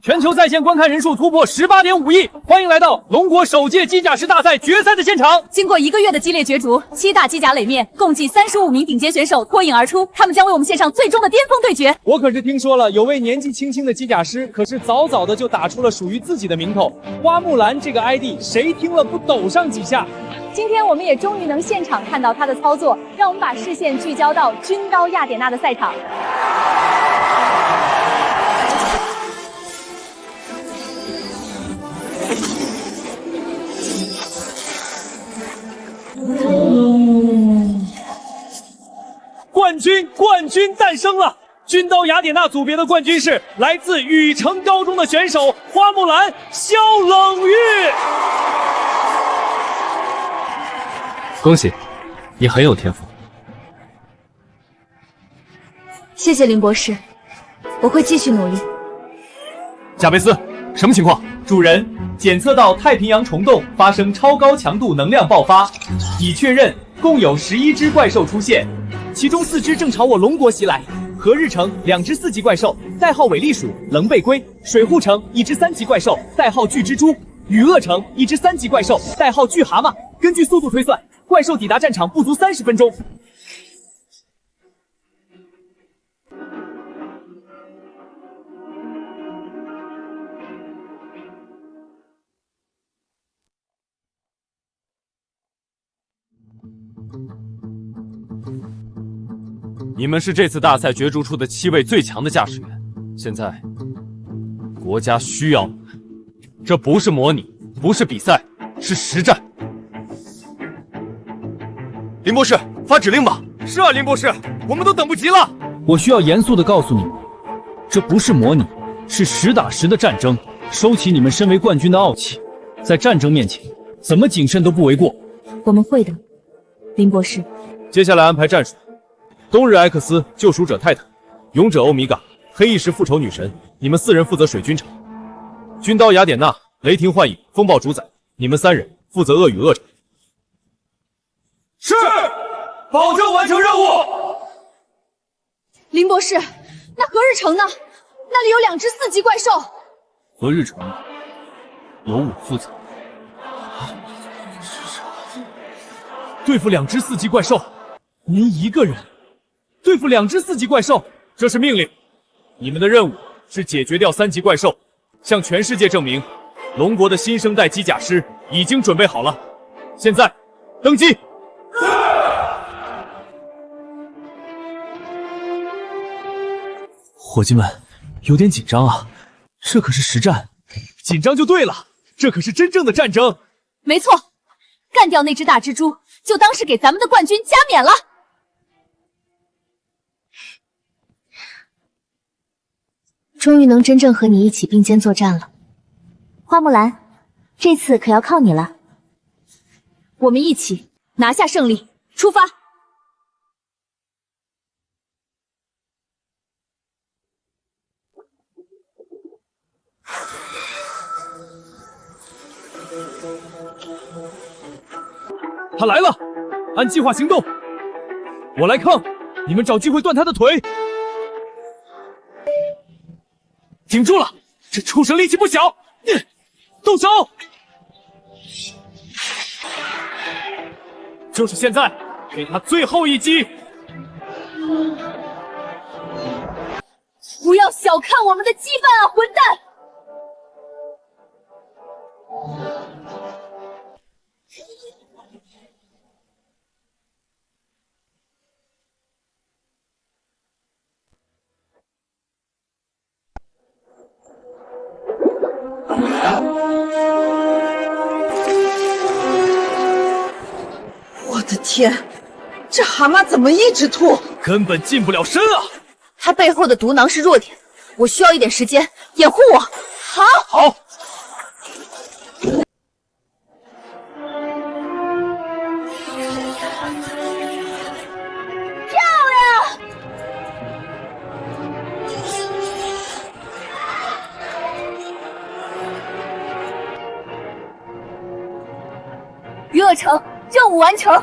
全球在线观看人数突破18.5亿，欢迎来到龙国首届机甲师大赛决赛的现场。经过1个月的激烈角逐，7大机甲垒面共计35名顶尖选手脱颖而出，他们将为我们献上最终的巅峰对决。我可是听说了，有位年纪轻轻的机甲师，可是早早的就打出了属于自己的名头。花木兰这个 ID， 谁听了不抖上几下？今天我们也终于能现场看到他的操作，让我们把视线聚焦到军刀雅典娜的赛场。冠军诞生了！军刀雅典娜组别的冠军是来自禹城高中的选手花木兰肖冷玉。恭喜，你很有天赋。谢谢林博士。我会继续努力。贾贝斯，什么情况？主人，检测到太平洋虫洞发生超高强度能量爆发，已确认共有11只怪兽出现，其中4只正朝我龙国袭来。何日城2只4级怪兽，代号尾栗鼠、棱背龟；水户城1只3级怪兽，代号巨蜘蛛；雨恶城1只3级怪兽，代号巨蛤蟆。根据速度推算，怪兽抵达战场不足30分钟。你们是这次大赛角逐出的7位最强的驾驶员，现在国家需要你们。这不是模拟，不是比赛，是实战。林博士，发指令吧！是啊，林博士，我们都等不及了。我需要严肃地告诉你们，这不是模拟，是实打实的战争。收起你们身为冠军的傲气，在战争面前，怎么谨慎都不为过。我们会的，林博士。接下来安排战术。冬日埃克斯、救赎者泰坦、勇者欧米伽、黑翼石复仇女神，你们4人负责水军场；军刀雅典娜、雷霆幻影、风暴主宰，你们3人负责恶雨恶者。是，保证完成任务。林博士，那何日城呢？那里有2只4级怪兽。何日城由我负责。对付2只4级怪兽，您一个人对付2只4级怪兽，这是命令。你们的任务是解决掉3级怪兽，向全世界证明，龙国的新生代机甲师已经准备好了。现在，登机。伙计们，有点紧张啊，这可是实战，紧张就对了，这可是真正的战争。没错，干掉那只大蜘蛛，就当是给咱们的冠军加冕了。终于能真正和你一起并肩作战了，花木兰，这次可要靠你了。我们一起拿下胜利，出发！他来了，按计划行动。我来抗，你们找机会断他的腿。顶住了，这畜生力气不小，动手！就是现在，给他最后一击！不要小看我们的羁绊啊，混蛋！我的天，这蛤蟆怎么一直吐？根本近不了身啊！他背后的毒囊是弱点，我需要一点时间掩护我。好，好。漂亮！娱乐城，任务完成。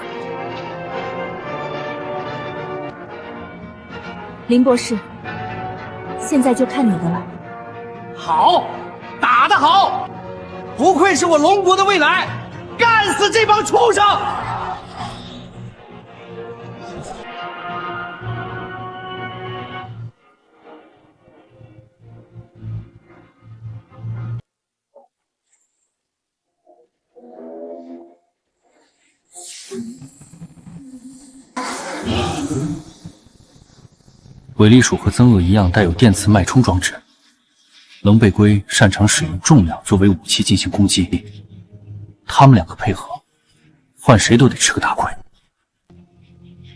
林博士，现在就看你的了。好，打得好！不愧是我龙国的未来，干死这帮畜生！尾栗鼠和增恶一样带有电磁脉冲装置，棱背龟擅长使用重量作为武器进行攻击，他们2个配合，换谁都得吃个大亏。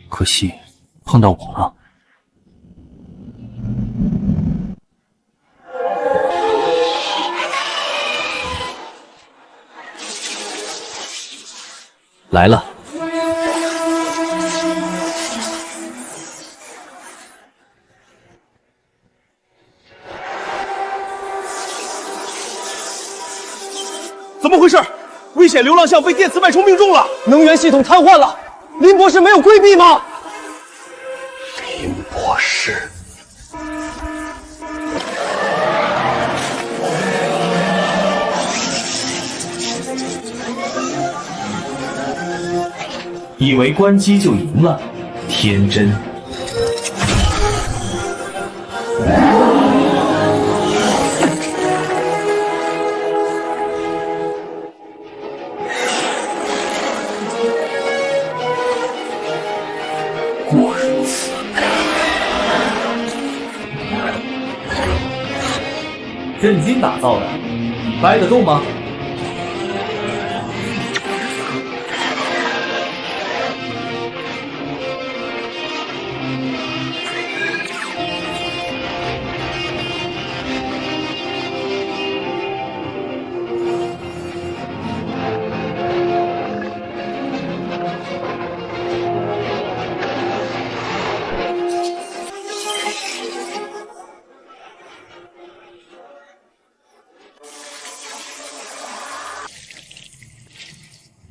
可惜碰到我了。来了。险流浪象被电磁脉冲命中了，能源系统瘫痪了。林博士没有规避吗？林博士。以为关机就赢了，天真。果如此。真金打造的，你掰得动吗？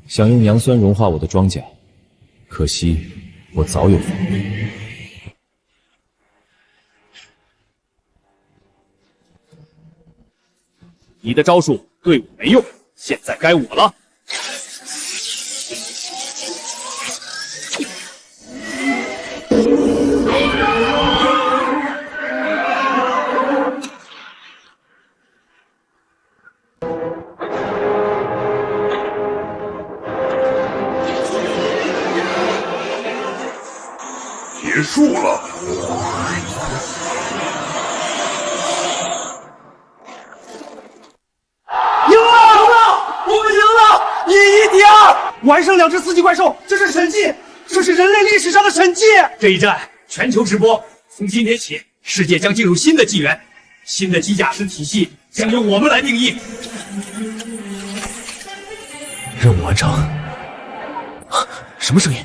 想用娘酸融化我的装甲，可惜我早有防备。你的招数对我没用，现在该我了。结束了。赢了！我们赢了！1-1敌2，完胜2只4级怪兽，这是神迹，这是人类历史上的神迹！这一战全球直播，从今天起，世界将进入新的纪元，新的机甲师体系将由我们来定义。任务完成。什么声音？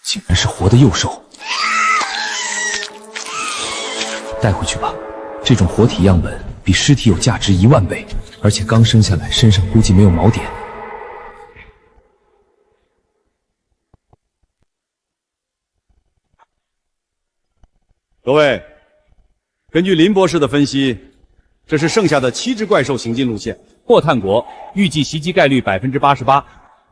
竟然是活的幼兽，带回去吧。这种活体样本比尸体有价值1万倍，而且刚生下来，身上估计没有锚点。各位，根据林博士的分析，这是剩下的7只怪兽行进路线。破炭国预计袭击概率88%，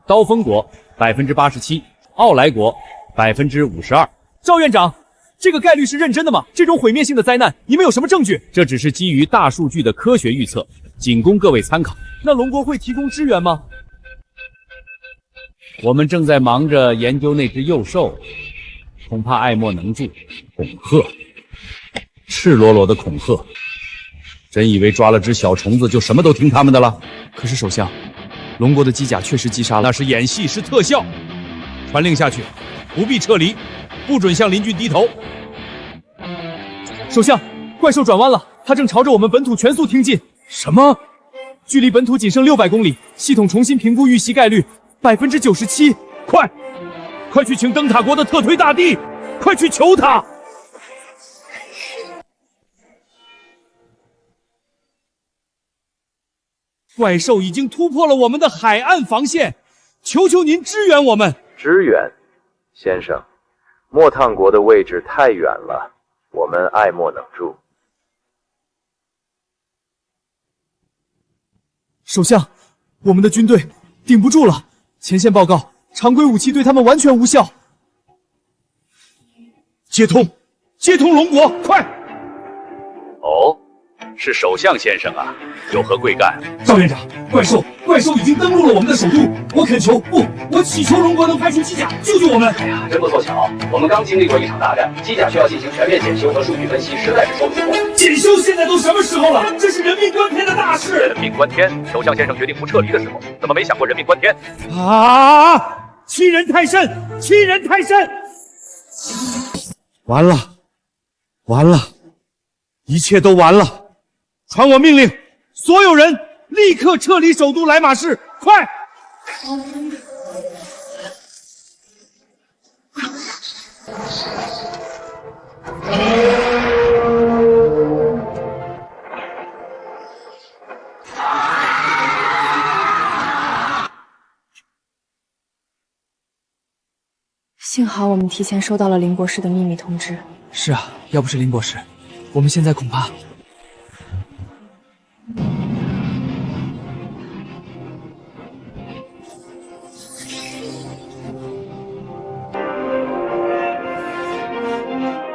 刀锋国87%，奥莱国52%。赵院长，这个概率是认真的吗？这种毁灭性的灾难，你们有什么证据？这只是基于大数据的科学预测，仅供各位参考。那龙国会提供支援吗？我们正在忙着研究那只幼兽，恐怕爱莫能助。恐吓，赤裸裸的恐吓。真以为抓了只小虫子就什么都听他们的了？可是首相，龙国的机甲确实击杀了，那是演戏，是特效。传令下去，不必撤离，不准向邻军低头。首相，怪兽转弯了，它正朝着我们本土全速挺进。什么？距离本土仅剩600公里，系统重新评估遇袭概率97%。快去请灯塔国的特推大帝，快去求他！怪兽已经突破了我们的海岸防线，求求您支援我们！支援，先生，莫炭国的位置太远了，我们爱莫能助。首相，我们的军队顶不住了，前线报告，常规武器对他们完全无效。接通龙国，快！哦，是首相先生啊，有何贵干？赵院长，怪兽已经登陆了我们的首都，我祈求龙国能派出机甲救救我们。哎呀，真不凑巧，我们刚经历过一场大战，机甲需要进行全面检修和数据分析，实在是说不出口。检修现在都什么时候了？这是人命关天的大事！人命关天，首相先生决定不撤离的时候，怎么没想过人命关天？啊！欺人太甚！完了，一切都完了！传我命令，所有人立刻撤离首都莱玛市，快！幸好我们提前收到了林博士的秘密通知。是啊，要不是林博士，我们现在恐怕……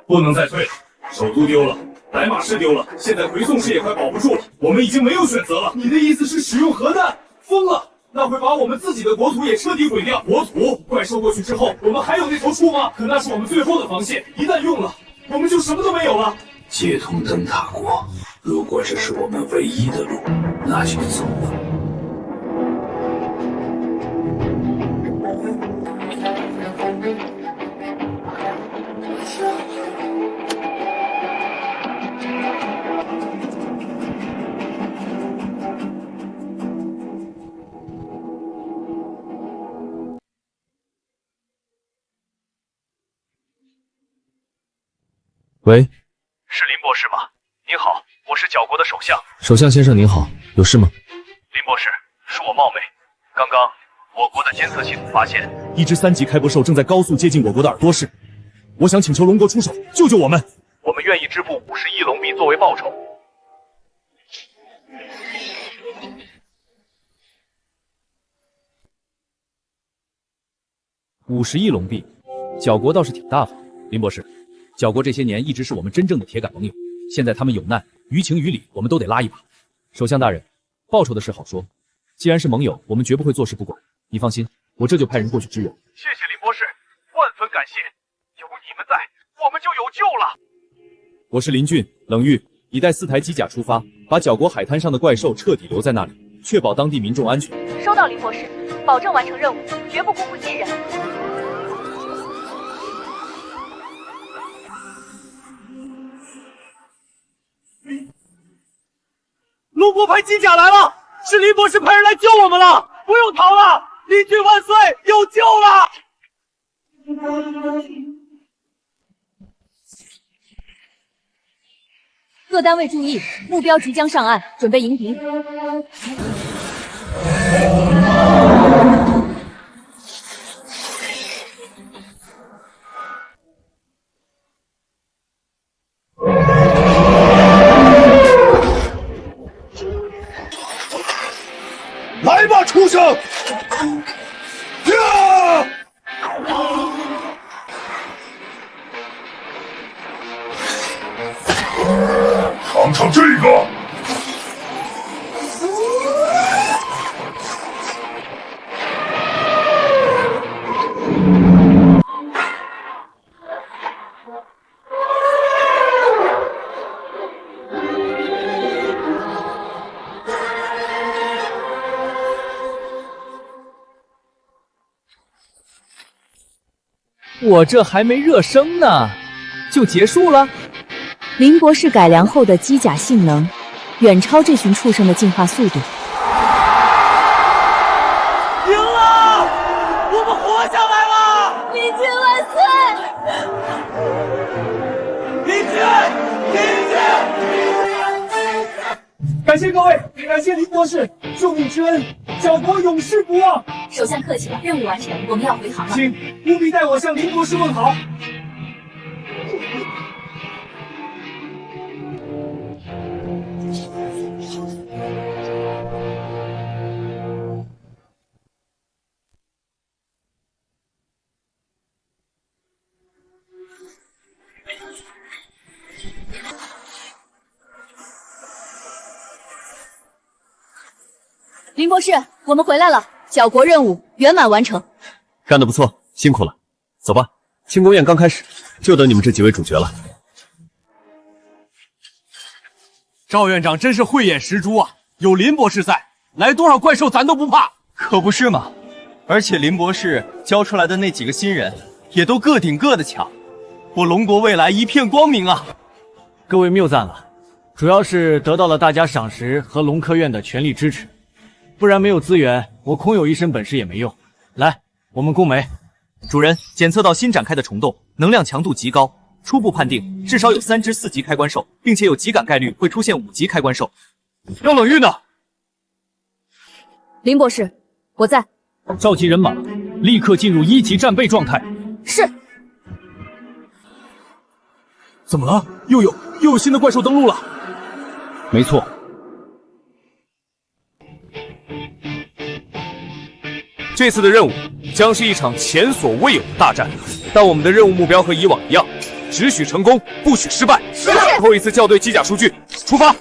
不能再退了，首都丢了，白马市丢了，现在魁宋市也快保不住了，我们已经没有选择了。你的意思是使用核弹？疯了！那会把我们自己的国土也彻底毁掉。国土怪兽过去之后，我们还有那头树吗？可那是我们最后的防线，一旦用了，我们就什么都没有了。接通灯塔国，如果这是我们唯一的路，那就走吧。喂，是林博士吗？您好，我是角国的首相。首相先生您好，有事吗？林博士，恕我冒昧，刚刚我国的监测系统发现一只3级开播兽正在高速接近我国的耳朵市，我想请求龙国出手救救我们。我们愿意支付50亿龙币作为报酬。50亿龙币，角国倒是挺大方。林博士，角国这些年一直是我们真正的铁杆盟友，现在他们有难，于情于理我们都得拉一把。首相大人，报酬的事好说，既然是盟友，我们绝不会坐视不管。你放心，我这就派人过去支援。谢谢林博士，万分感谢，有你们在，我们就有救了。我是林俊，冷玉已带4台机甲出发，把角国海滩上的怪兽彻底留在那里，确保当地民众安全。收到，林博士，保证完成任务，绝不辜负信任。陆博派机甲来了，是林博士派人来救我们了，不用逃了，林俊万岁，有救了！各单位注意，目标即将上岸，准备迎敌。来吧，畜生！呀！尝尝这个。我这还没热身呢，就结束了。林博士改良后的机甲性能，远超这群畜生的进化速度。赢了，我们活下来了！林俊万岁！林俊！感谢各位，感谢林博士，救命之恩，角国永世不忘。首相客气了，任务完成，我们要回航了。请务必代我向林博士问好。林博士，我们回来了，角国任务圆满完成。干得不错，辛苦了。走吧，庆功宴刚开始，就等你们这几位主角了。赵院长真是慧眼识珠啊！有林博士在，来多少怪兽咱都不怕。可不是嘛！而且林博士教出来的那几个新人，也都个顶个的强。我龙国未来一片光明啊！各位谬赞了，主要是得到了大家赏识和龙科院的全力支持，不然没有资源，我空有一身本事也没用。来，我们共美。主人，检测到新展开的虫洞，能量强度极高，初步判定至少有3只4级开关兽，并且有极感概率会出现5级开关兽。要冷玉呢？林博士，我在。召集人马，立刻进入1级战备状态，是。怎么了？又有新的怪兽登陆了？没错。这次的任务将是一场前所未有的大战，但我们的任务目标和以往一样，只许成功，不许失败。是。最后一次校对机甲数据，出发。